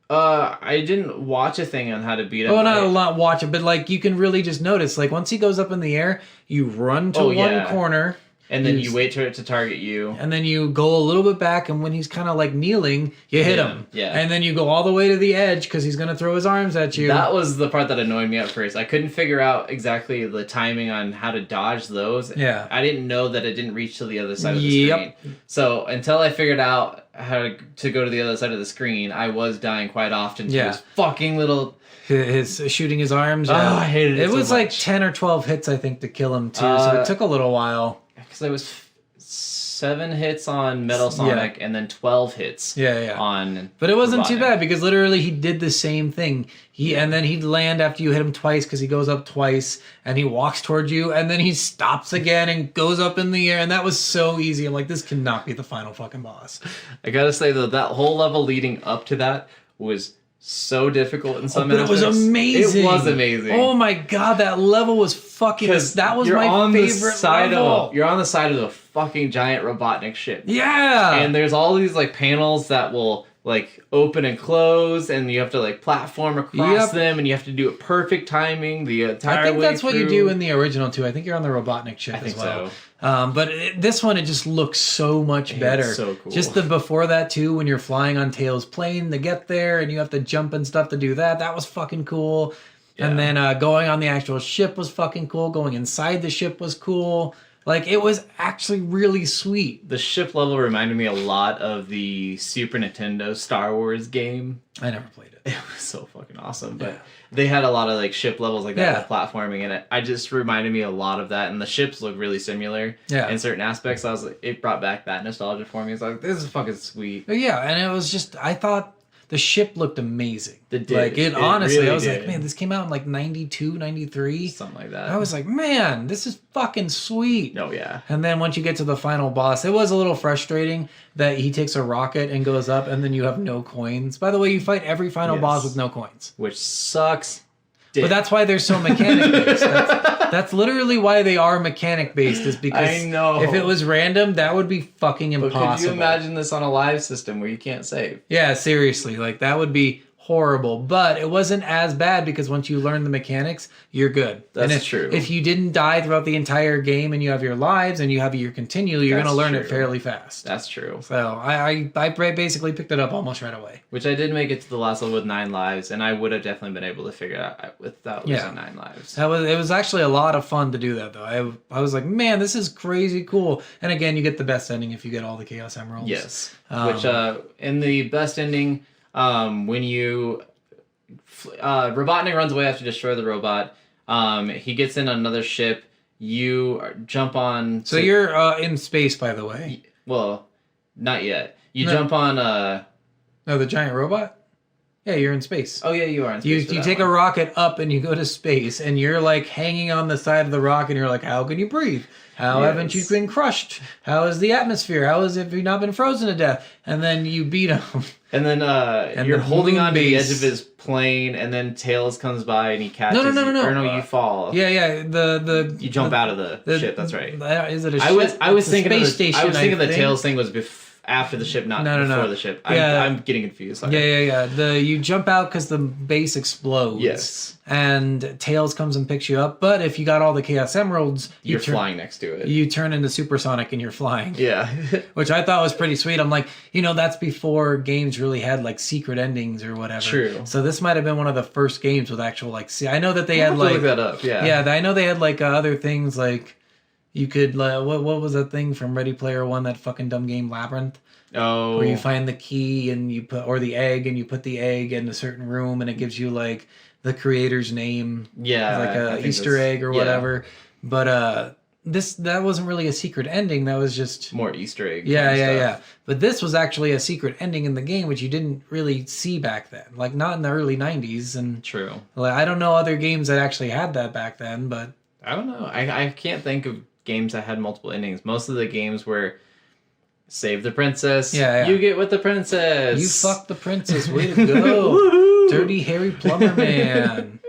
I didn't watch a thing on how to beat him. Oh, not watch it, but like you can really just notice. Like once he goes up in the air, you run to one corner. And then you wait for it to target you. And then you go a little bit back, and when he's kind of like kneeling, you hit him. Yeah. And then you go all the way to the edge because he's going to throw his arms at you. That was the part that annoyed me at first. I couldn't figure out exactly the timing on how to dodge those. Yeah. I didn't know that it didn't reach to the other side of the screen. So until I figured out how to go to the other side of the screen, I was dying quite often to his fucking little... His shooting his arms. Oh, I hated it so was much. Like 10 or 12 hits, I think, to kill him, too. So it took a little while. Because I was so 7 hits on Metal Sonic and then 12 hits on But it wasn't too Robotnik. bad because literally he did the same thing. And then he'd land after you hit him twice because he goes up twice and he walks towards you and then he stops again and goes up in the air, and that was so easy. I'm like, this cannot be the final fucking boss. I gotta say though, that whole level leading up to that was so difficult in some But it was amazing. It was amazing. Oh my god, that level was fucking. That was my favorite level. You're on the side of the fucking giant Robotnik ship. Yeah. And there's all these like panels that will like open and close, and you have to like platform across them, and you have to do it perfect timing the entire way. I think that's through. what you do in the original too. I think you're on the Robotnik ship as well. But this one, it just looks so much better. It's so cool. Just the before that too, when you're flying on Tails' plane to get there, and you have to jump and stuff to do that. That was fucking cool. Yeah. And then going on the actual ship was fucking cool. Going inside the ship was cool. Like, it was actually really sweet. The ship level reminded me a lot of the Super Nintendo Star Wars game. I never played it. It was so fucking awesome. But they had a lot of like ship levels like that with platforming, and I just reminded me a lot of that. And the ships look really similar in certain aspects. I was like, it brought back that nostalgia for me. It's like, this is fucking sweet. Yeah, and it was just, I thought the ship looked amazing. It did. Like, it honestly, really I was like, man, this came out in like 92, 93. Something like that. I was like, man, this is fucking sweet. Oh, yeah. And then once you get to the final boss, it was a little frustrating that he takes a rocket and goes up and then you have no coins. By the way, you fight every final boss with no coins. Which sucks. But that's why they're so mechanic based. That's literally why they are mechanic based, is because I know. If it was random, that would be fucking impossible. But could you imagine this on a live system where you can't save? Yeah, seriously. Like, that would be horrible. But it wasn't as bad because once you learn the mechanics, you're good. That's true. If you didn't die throughout the entire game and you have your lives and you have your continue, you're going to learn it fairly fast. That's true. So I basically picked it up almost right away. Which I did make it to the last level with 9 lives, and I would have definitely been able to figure it out without losing 9 lives. It was actually a lot of fun to do that, though. I was like, man, this is crazy cool. And again, you get the best ending if you get all the Chaos Emeralds. Yes. Which, in the best ending, when you... Robotnik runs away after you destroy the robot. He gets in another ship. You jump on... So you're in space, by the way. Well, not yet. You jump on... No, the giant robot? Yeah, you're in space. Oh, yeah, you are in space. You take a rocket up and you go to space, and you're like hanging on the side of the rocket, and you're like, how can you breathe? How haven't you been crushed? How is the atmosphere? How have you not been frozen to death? And then you beat him. And then you're holding on to the edge of his plane, and then Tails comes by and he catches you. No. Or no, you fall. Yeah. You jump out of the ship. That's right. Is it a ship? I was thinking space station. I was thinking the Tails thing was after the ship, not before the ship. I'm getting confused. Sorry. Yeah. You jump out because the base explodes. Yes. And Tails comes and picks you up. But if you got all the Chaos Emeralds, you're flying next to it. You turn into Supersonic and you're flying. Yeah. Which I thought was pretty sweet. I'm like, that's before games really had like secret endings or whatever. True. So this might have been one of the first games with actual like. I know that they had like. Look that up. Yeah. Yeah, I know they had like other things like. You could what was that thing from Ready Player One, that fucking dumb game Labyrinth? Oh. Where you find the key and the egg, and you put the egg in a certain room and it gives you like the creator's name. Yeah. Like a Easter egg or whatever. But that wasn't really a secret ending. That was just more Easter egg. Yeah. But this was actually a secret ending in the game, which you didn't really see back then. Like, not in the early 90s. And true. Like, I don't know other games that actually had that back then, but I don't know. I can't think of games that had multiple endings. Most of the games were save the princess. Yeah. You get with the princess. You fuck the princess. Way to go. Dirty Harry Plumber Man.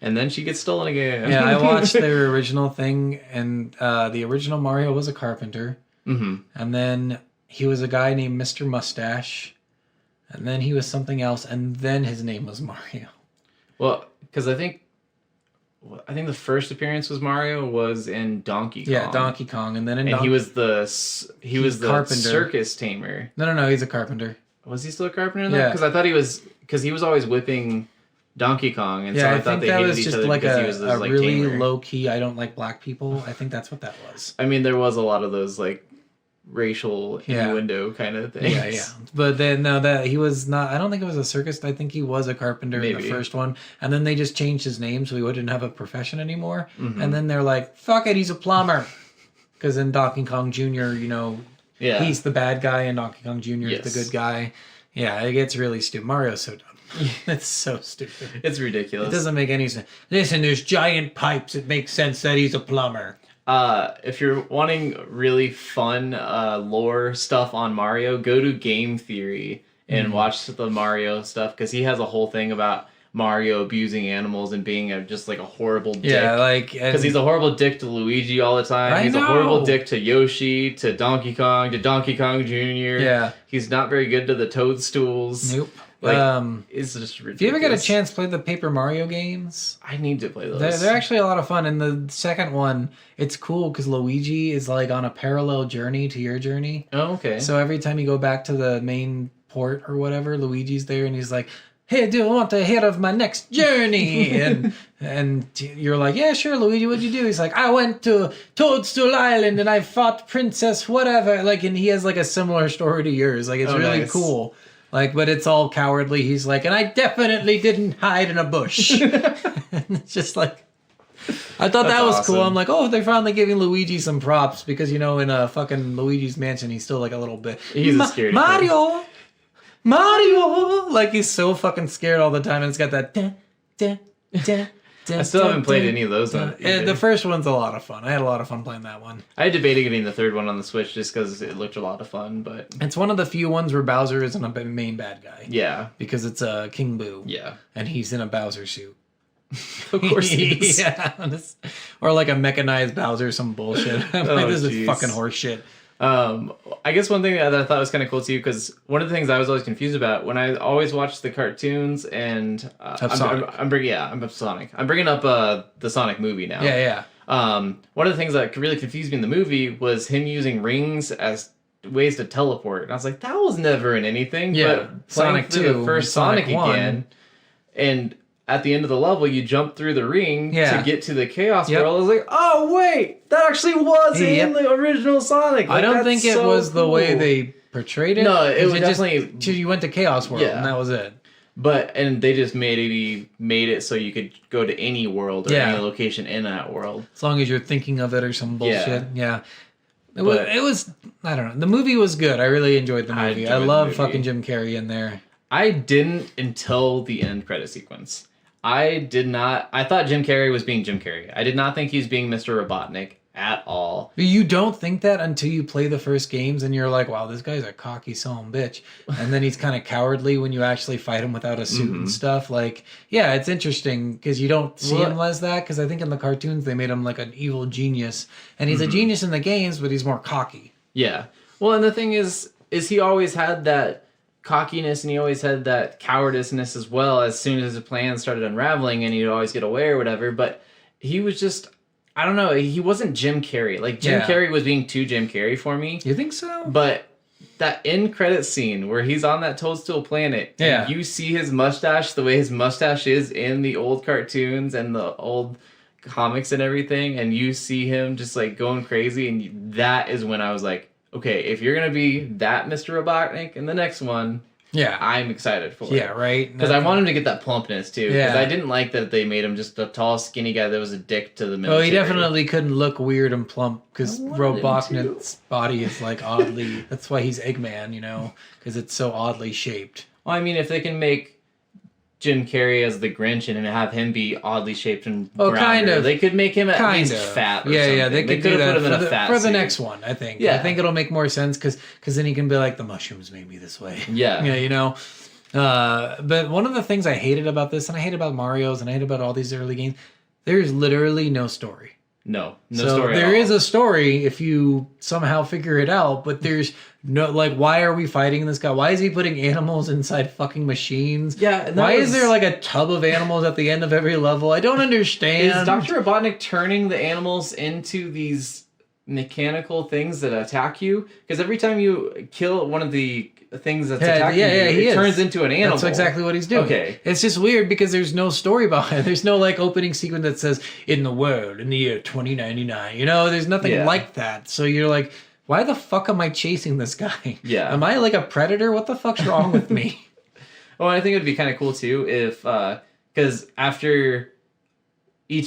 And then she gets stolen again. Yeah, I watched their original thing, and the original Mario was a carpenter. Mm-hmm. And then he was a guy named Mr. Mustache. And then he was something else, and then his name was Mario. Well, because I think the first appearance was Mario was in Donkey Kong. Yeah, Donkey Kong, and then he was the carpenter. Circus tamer. No, he's a carpenter. Was he still a carpenter in that? Because I thought he was, because he was always whipping Donkey Kong, and so I thought they hated each other because he was this like really tamer. Low key. I don't like black people. I think that's what that was. I mean, there was a lot of those like racial innuendo kind of things. Yeah. But then that he was not. I don't think it was a circus. I think he was a carpenter in the first one, and then they just changed his name so he wouldn't have a profession anymore. Mm-hmm. And then they're like, "Fuck it, he's a plumber." because in Donkey Kong Jr., Yeah. he's the bad guy and Donkey Kong Jr. Yes. is the good guy. Yeah, it gets really stupid. Mario's so dumb. It's so stupid. It's ridiculous. It doesn't make any sense. Listen, there's giant pipes. It makes sense that he's a plumber. If you're wanting really fun lore stuff on Mario, go to Game Theory and watch the Mario stuff, because he has a whole thing about Mario abusing animals and being just like a horrible dick. Yeah, like... Because he's a horrible dick to Luigi all the time. He's a horrible dick to Yoshi, to Donkey Kong Jr. Yeah. He's not very good to the Toadstools. Nope. It's just ridiculous. If you ever get a chance to play the Paper Mario games, I need to play those. they're actually a lot of fun. And the second one, it's cool because Luigi is like on a parallel journey to your journey. Oh, okay. So every time you go back to the main port or whatever, Luigi's there and he's like, hey, do I want to hear of my next journey? and you're like, yeah, sure, Luigi, what'd you do? He's like, I went to Toadstool Island and I fought Princess whatever. Like, and he has like a similar story to yours. Like, it's really cool. Like, but it's all cowardly. He's like, and I definitely didn't hide in a bush. And it's just like, I thought that was awesome. Cool. I'm like, oh, they're finally giving Luigi some props because, in a fucking Luigi's Mansion, he's still like a little bit. He's a scaredy Mario! Mario! Like, he's so fucking scared all the time, and it's got that... I still haven't played any of those. The first one's a lot of fun. I had a lot of fun playing that one. I debated getting the third one on the Switch just because it looked a lot of fun, but... It's one of the few ones where Bowser isn't a main bad guy. Yeah. Because it's King Boo. Yeah. And he's in a Bowser suit. Of course he is. Yeah. Or like a mechanized Bowser, some bullshit. This is fucking horse shit. I guess one thing that I thought was kind of cool too, because one of the things I was always confused about when I always watched the cartoons and I'm Sonic. I'm bringing up the Sonic movie now. Yeah. One of the things that really confused me in the movie was him using rings as ways to teleport, and I was like, that was never in anything. Yeah, but Sonic 2, the first Sonic again, and at the end of the level, you jump through the ring to get to the Chaos World. I was like, oh, wait, that actually was in the original Sonic. Like, I don't think it was the way they portrayed it. No, it was definitely... You went to Chaos World, and that was it. And they just made it so you could go to any world or any location in that world. As long as you're thinking of it or some bullshit. Yeah. It was, I don't know. The movie was good. I really enjoyed the movie. I love fucking Jim Carrey in there. I didn't until the end credit sequence. I thought Jim Carrey was being Jim Carrey. I did not think he was being Mr. Robotnik at all. You don't think that until you play the first games and you're like, wow, this guy's a cocky son bitch. And then he's kind of cowardly when you actually fight him without a suit and stuff. Like, yeah, it's interesting because you don't see him as that, because I think in the cartoons they made him like an evil genius. And he's a genius in the games, but he's more cocky. Yeah. Well, and the thing is he always had that cockiness and he always had that cowardiceness as well as soon as his plan started unraveling, and he'd always get away or whatever. But he was just, I don't know, he wasn't Jim Carrey. Like, Jim Carrey was being too Jim Carrey for me. You think so? But that end credit scene where he's on that Toadstool planet, and you see his mustache the way his mustache is in the old cartoons and the old comics and everything, and you see him just like going crazy, and that is when I was like, okay, if you're going to be that Mr. Robotnik in the next one, I'm excited for it. Yeah, right? Because I want him to get that plumpness, too. Because I didn't like that they made him just a tall, skinny guy that was a dick to the military. Oh, he definitely couldn't look weird and plump, because Robotnik's body is, like, oddly... That's why he's Eggman, because it's so oddly shaped. Well, I mean, if they can make Jim Carrey as the Grinch and have him be oddly shaped and rounder, kind of. They could make him at least fat or something. Yeah, they could do that put him in a fat for the suit. next one, I think. Yeah. I think it'll make more sense because then he can be like, the mushrooms made me this way. Yeah. But one of the things I hated about this, and I hate about Mario's, and I hate about all these early games, there's literally no story. No story. There is a story if you somehow figure it out, but there's no, like, why are we fighting this guy? Why is he putting animals inside fucking machines? Yeah. Why is there like a tub of animals at the end of every level? I don't understand. Is Dr. Robotnik turning the animals into these mechanical things that attack you? Because every time you kill one of the things that's attacking you, it turns into an animal. That's exactly what he's doing. Okay. It's just weird because there's no story behind it. There's no like opening sequence that says, in the world, in the year 2099. There's nothing like that. So you're like, why the fuck am I chasing this guy? Yeah. Am I like a predator? What the fuck's wrong with me? Well, I think it would be kind of cool too if, because after you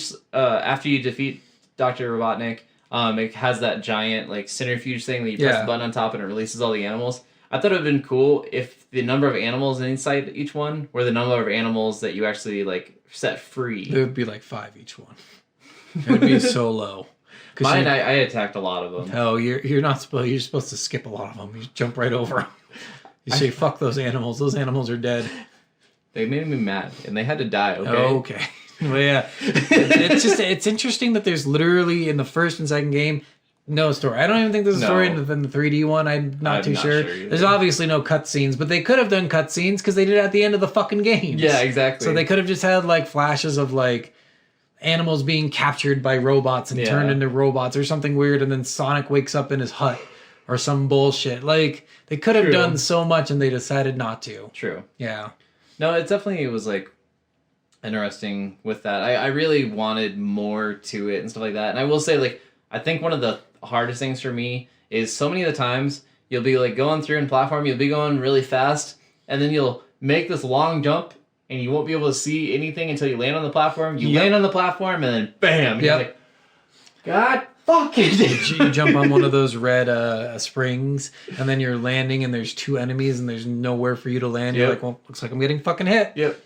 defeat Dr. Robotnik, It has that giant like centrifuge thing that you press the button on top and it releases all the animals. I thought it would have been cool if the number of animals inside each one were the number of animals that you actually like set free. There would be like 5 each one. It would be so low. Mine, I attacked a lot of them. Oh, you're not supposed. You're supposed to skip a lot of them. You jump right over them. You say, "Fuck those animals. Those animals are dead." They made me mad, and they had to die. Okay. Oh, okay. Well, yeah. It's interesting that there's literally in the first and second game no story. I don't even think there's a story in the 3D one. I'm not too sure. There's obviously no cutscenes, but they could have done cutscenes because they did it at the end of the fucking games. Yeah, exactly. So they could have just had like flashes of like animals being captured by robots and turned into robots or something weird, and then Sonic wakes up in his hut or some bullshit. Like, they could have done so much and they decided not to. True. Yeah. No, it definitely was like interesting with that. I really wanted more to it and stuff like that. And I will say, like, I think one of the hardest things for me is so many of the times you'll be like going through in platform, you'll be going really fast, and then you'll make this long jump and you won't be able to see anything until you land on the platform. You land on the platform, and then bam! You're like, God fucking you jump on one of those red springs, and then you're landing, and there's 2 enemies, and there's nowhere for you to land. You're like, well, looks like I'm getting fucking hit. Yep.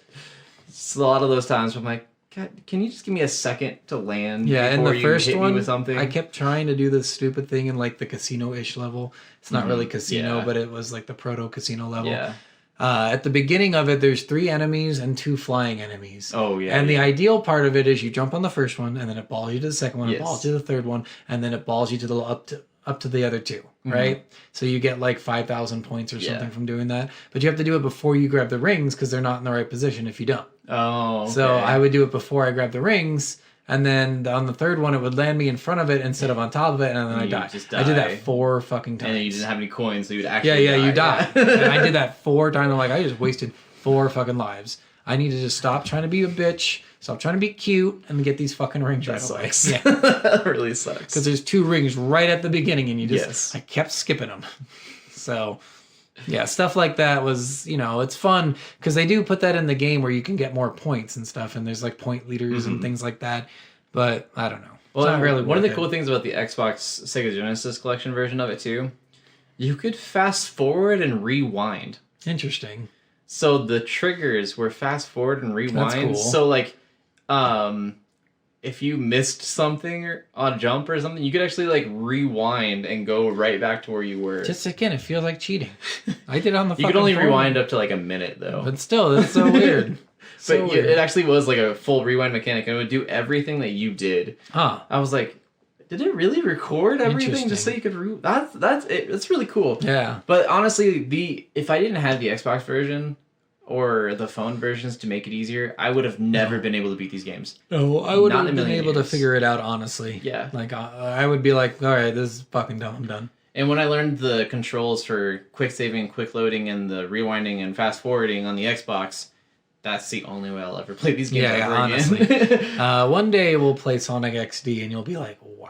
It's a lot of those times where I'm like, God, can you just give me a second to land? Yeah, in the first one, with something? I kept trying to do this stupid thing in like the casino-ish level. It's not really casino, but it was like the proto-casino level. Yeah. At the beginning of it, there's 3 enemies and 2 flying enemies. Oh, yeah. And the ideal part of it is you jump on the first one, and then it balls you to the second one, it balls you to the third one, and then it balls you to the up to the other 2, right? So you get like 5,000 points or something from doing that. But you have to do it before you grab the rings because they're not in the right position if you don't. Oh, okay. So I would do it before I grabbed the rings, and then on the third one, it would land me in front of it instead of on top of it, and then I die. I did that 4 fucking times. And then you didn't have any coins, so you'd actually you die. And I did that 4 times. I'm like, I just wasted 4 fucking lives. I need to just stop trying to be a bitch, stop trying to be cute, and get these fucking rings right away. Yeah. That really sucks. Because there's 2 rings right at the beginning, and you just, I kept skipping them. So... yeah, stuff like that was, it's fun because they do put that in the game where you can get more points and stuff, and there's like point leaders and things like that. But I don't know. Well, not really one of the cool things about the Xbox Sega Genesis Collection version of it too, you could fast forward and rewind. Interesting. So the triggers were fast forward and rewind. That's cool. So like, if you missed something on a jump or something, you could actually like rewind and go right back to where you were. Just again, it feels like cheating. I did it on the. You could only rewind up to like a minute though. But still, that's so weird. But it actually was like a full rewind mechanic, and it would do everything that you did. Huh. I was like, did it really record everything just so you could? That's it. That's really cool. Yeah. But honestly, if I didn't have the Xbox version or the phone versions to make it easier, I would have never been able to beat these games. No, I would have been able to figure it out, honestly. Yeah. Like, I would be like, all right, this is fucking dumb, I'm done. And when I learned the controls for quick saving, quick loading, and the rewinding and fast forwarding on the Xbox, that's the only way I'll ever play these games ever honestly. again. One day we'll play Sonic XD, and you'll be like, wow,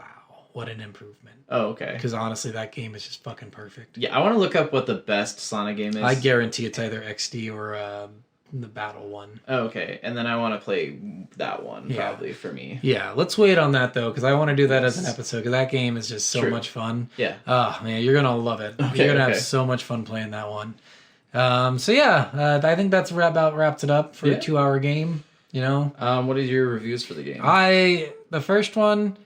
what an improvement. Oh, okay. Because honestly, that game is just fucking perfect. Yeah, I want to look up what the best Sonic game is. I guarantee it's either XD or the Battle one. Oh, okay. And then I want to play that one, probably, for me. Yeah, let's wait on that, though, because I want to do that as an episode, because that game is just so much fun. Yeah. Oh, man, you're going to love it. You're going to have so much fun playing that one. So, yeah, I think that's about wraps it up for a 2-hour game, What is your reviews for the game? The first one...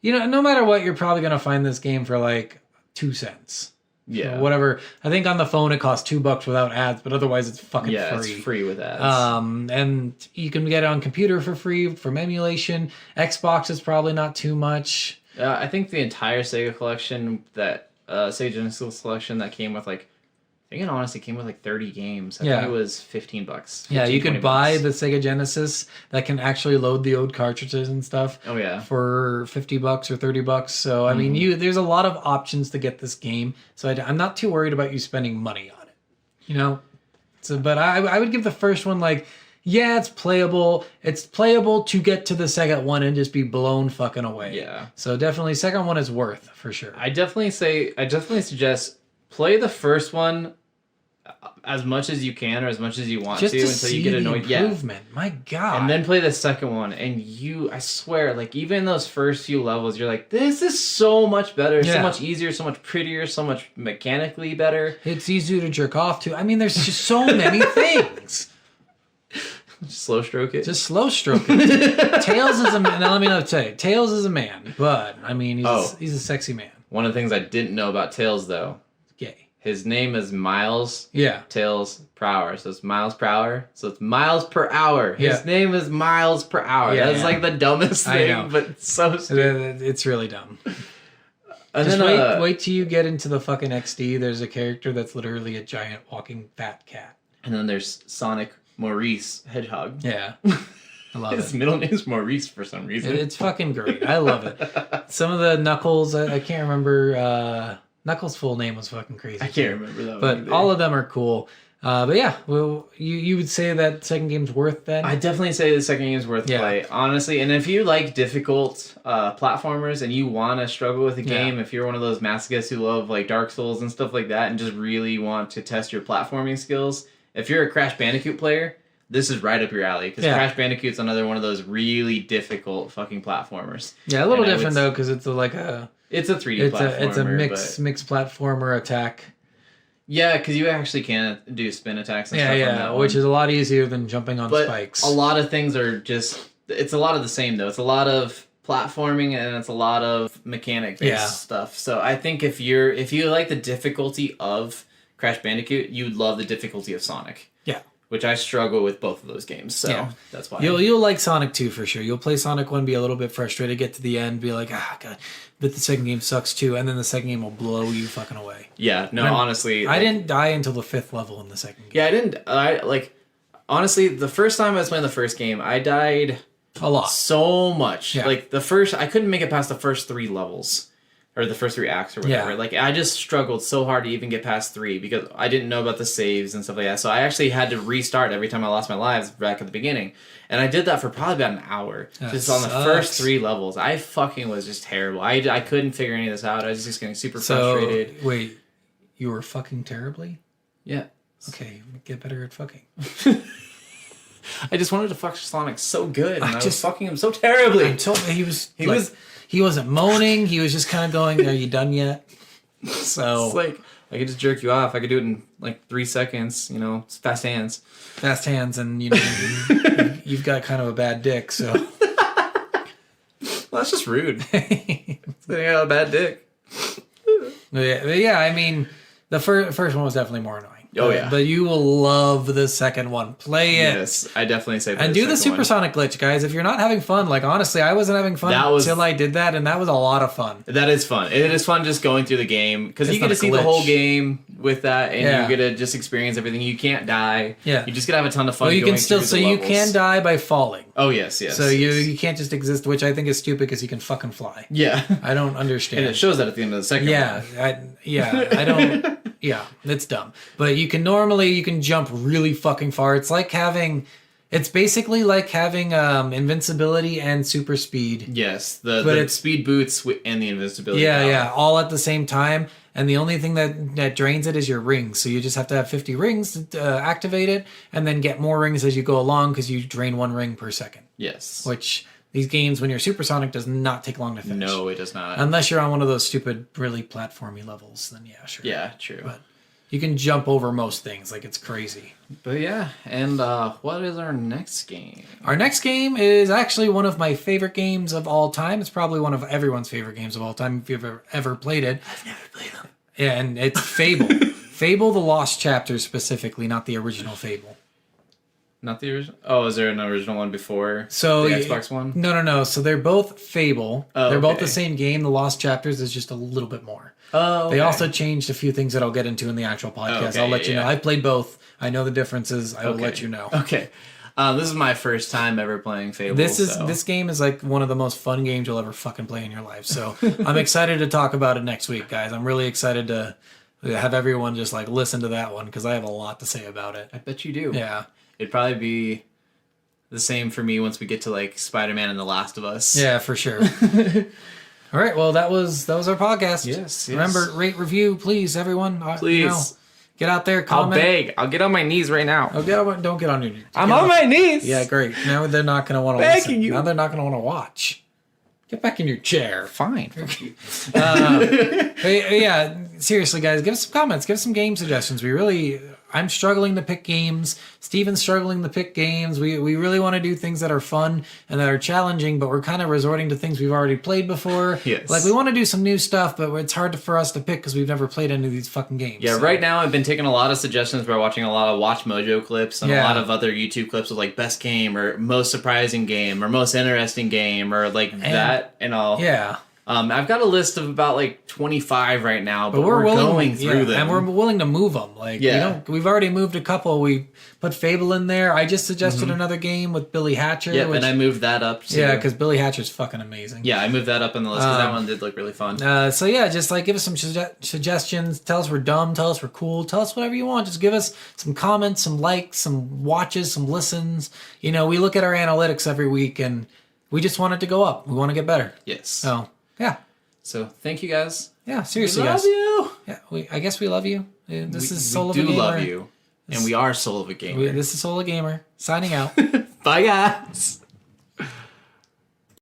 no matter what, you're probably going to find this game for like 2 cents. Yeah. Whatever. I think on the phone it costs $2 without ads, but otherwise it's fucking free. Yeah, it's free with ads. And you can get it on computer for free from emulation. Xbox is probably not too much. I think the entire Sega collection, Sega Genesis collection that came with like, I think it honestly came with like 30 games. I think it was $15. Yeah, you could buy the Sega Genesis that can actually load the old cartridges and stuff. Oh yeah, for $50 or $30. So I mean, there's a lot of options to get this game. So I'm not too worried about you spending money on it. So, but I would give the first one like, yeah, it's playable. It's playable to get to the second one and just be blown fucking away. Yeah. So definitely, second one is worth for sure. I definitely suggest play the first one. as much as you can or as much as you want just to until you get annoyed. Improvement. My God. And then play the second one, and I swear, like even those first few levels, you're like, this is so much better, so much easier, so much prettier, so much mechanically better. It's easier to jerk off to. I mean, there's just so many things. Just slow stroke it. Just slow stroke it. Tails is a man. Now let me not tell you. Tails is a man, but I mean, he's a sexy man. One of the things I didn't know about Tails though. Gay. His name is Miles. Yeah. Tails per hour. So it's miles per hour. So it's miles per hour. His name is Miles per hour. Yeah, That's like the dumbest thing, but it's so stupid. It's really dumb. And just then, wait till you get into the fucking XD. There's a character that's literally a giant walking fat cat. And then there's Sonic Maurice Hedgehog. Yeah. I love His it. middle name's Maurice for some reason. It's fucking great. I love it. Some of the Knuckles, I can't remember. Knuckles' full name was fucking crazy. I can't remember that. But all of them are cool. But yeah, well, you would say that second game's worth that? I definitely say the second game's worth play, honestly. And if you like difficult platformers and you want to struggle with a game, if you're one of those masochists who love like Dark Souls and stuff like that and just really want to test your platforming skills, if you're a Crash Bandicoot player, this is right up your alley. Because Crash Bandicoot's another one of those really difficult fucking platformers. Yeah, a little different though, because it's it's a 3D platformer. It's a mixed platformer attack. Yeah, because you actually can do spin attacks and stuff on that one. Which is a lot easier than jumping on spikes. A lot of things are just... It's a lot of the same, though. It's a lot of platforming and it's a lot of mechanic-based stuff. So I think if you like the difficulty of Crash Bandicoot, you'd love the difficulty of Sonic. Yeah. Which I struggle with both of those games, so that's why. You'll like Sonic 2 for sure. You'll play Sonic 1, be a little bit frustrated, get to the end, be like, God, but the second game sucks too, and then the second game will blow you fucking away. Yeah, no, honestly. I didn't die until the 5th level in the second game. Yeah, honestly, the first time I was playing the first game, I died a lot. So much. Yeah. Like, I couldn't make it past the first 3 levels. Or the first 3 acts or whatever. Yeah. Like, I just struggled so hard to even get past 3 because I didn't know about the saves and stuff like that. So I actually had to restart every time I lost my lives back at the beginning. And I did that for probably about an hour. Just on the first 3 levels. I fucking was just terrible. I couldn't figure any of this out. I was just getting super frustrated. Wait, you were fucking terribly? Yeah. Okay, get better at fucking. I just wanted to fuck Sonic so good. And I was fucking him so terribly. I told me he wasn't moaning. He was just kind of going, "Are you done yet?" So it's like I could just jerk you off. I could do it in like 3 seconds. You know, it's fast hands. Fast hands, and you know you've got kind of a bad dick. So well, that's just rude. I got a bad dick. Yeah. I mean, the first one was definitely more annoying. Oh yeah, but you will love the second one. Play it. Yes, I definitely say. And do the supersonic glitch, guys. If you're not having fun, like honestly, I wasn't having fun until I did that, and that was a lot of fun. That is fun. It is fun just going through the game because you get to see the whole game with that, and you get to just experience everything. You can't die. Yeah, you just get to have a ton of fun. Well, you can still, so you can die by falling. Oh yes. So you can't just exist, which I think is stupid because you can fucking fly. Yeah, I don't understand. And it shows that at the end of the second one. I don't. Yeah, it's dumb. But you can jump really fucking far. It's basically like having invincibility and super speed. Yes, the speed boots and the invincibility. Yeah, all at the same time. And the only thing that drains it is your rings. So you just have to have 50 rings to activate it, and then get more rings as you go along because you drain 1 ring per second. Yes. Which these games, when you're supersonic, does not take long to finish. No, it does not. Unless you're on one of those stupid, really platformy levels, then yeah, sure. Yeah, true. But you can jump over most things, like it's crazy. But yeah, and what is our next game? Our next game is actually one of my favorite games of all time. It's probably one of everyone's favorite games of all time if you've ever played it. I've never played them. Yeah, and it's Fable. Fable: The Lost Chapters specifically, not the original Fable. Not the original? Oh, is there an original one before the Xbox one? No. So they're both Fable. They're both the same game. The Lost Chapters is just a little bit more. Oh, okay. They also changed a few things that I'll get into in the actual podcast. Okay, I'll let you know. I've played both. I know the differences. I will let you know. Okay. This is my first time ever playing Fable. This game is like one of the most fun games you'll ever fucking play in your life. So I'm excited to talk about it next week, guys. I'm really excited to have everyone just like listen to that one because I have a lot to say about it. I bet you do. Yeah. It'd probably be the same for me once we get to like Spider-Man and The Last of Us. Yeah, for sure. All right, well that was our podcast. Yes. Remember, rate, review, please, everyone. Please. Get out there, I'll comment. beg. I'll get on my knees right now. Oh, don't get on your knees. I'm on my knees. Yeah, great. Now they're not going to want to listen. Now they're not going to want to watch. Get back in your chair. Fine. Yeah, seriously, guys, give us some comments. Give us some game suggestions. I'm struggling to pick games. Steven's struggling to pick games. We really want to do things that are fun and that are challenging, but we're kind of resorting to things we've already played before. Yes. Like, we want to do some new stuff, but it's hard for us to pick because we've never played any of these fucking games. Yeah, right now I've been taking a lot of suggestions by watching a lot of Watch Mojo clips and a lot of other YouTube clips of like best game or most surprising game or most interesting game or like that and all. Yeah. I've got a list of about like 25 right now, but we're willing, going through them. and we're willing to move them. Like, we've already moved a couple. We put Fable in there. I just suggested another game with Billy Hatcher. Yeah, and I moved that up too. Yeah, because Billy Hatcher's fucking amazing. Yeah, I moved that up on the list because that one did look really fun. So yeah, just like give us some suggestions. Tell us we're dumb. Tell us we're cool. Tell us whatever you want. Just give us some comments, some likes, some watches, some listens. We look at our analytics every week, and we just want it to go up. We want to get better. Yes. So yeah. So thank you guys. Yeah, seriously, we love guys. you. Yeah, I guess we love you. This is Soul of a Gamer. We do Gamer. love you, and we are Soul of a Gamer. This is Soul of a Gamer signing out. Bye, guys.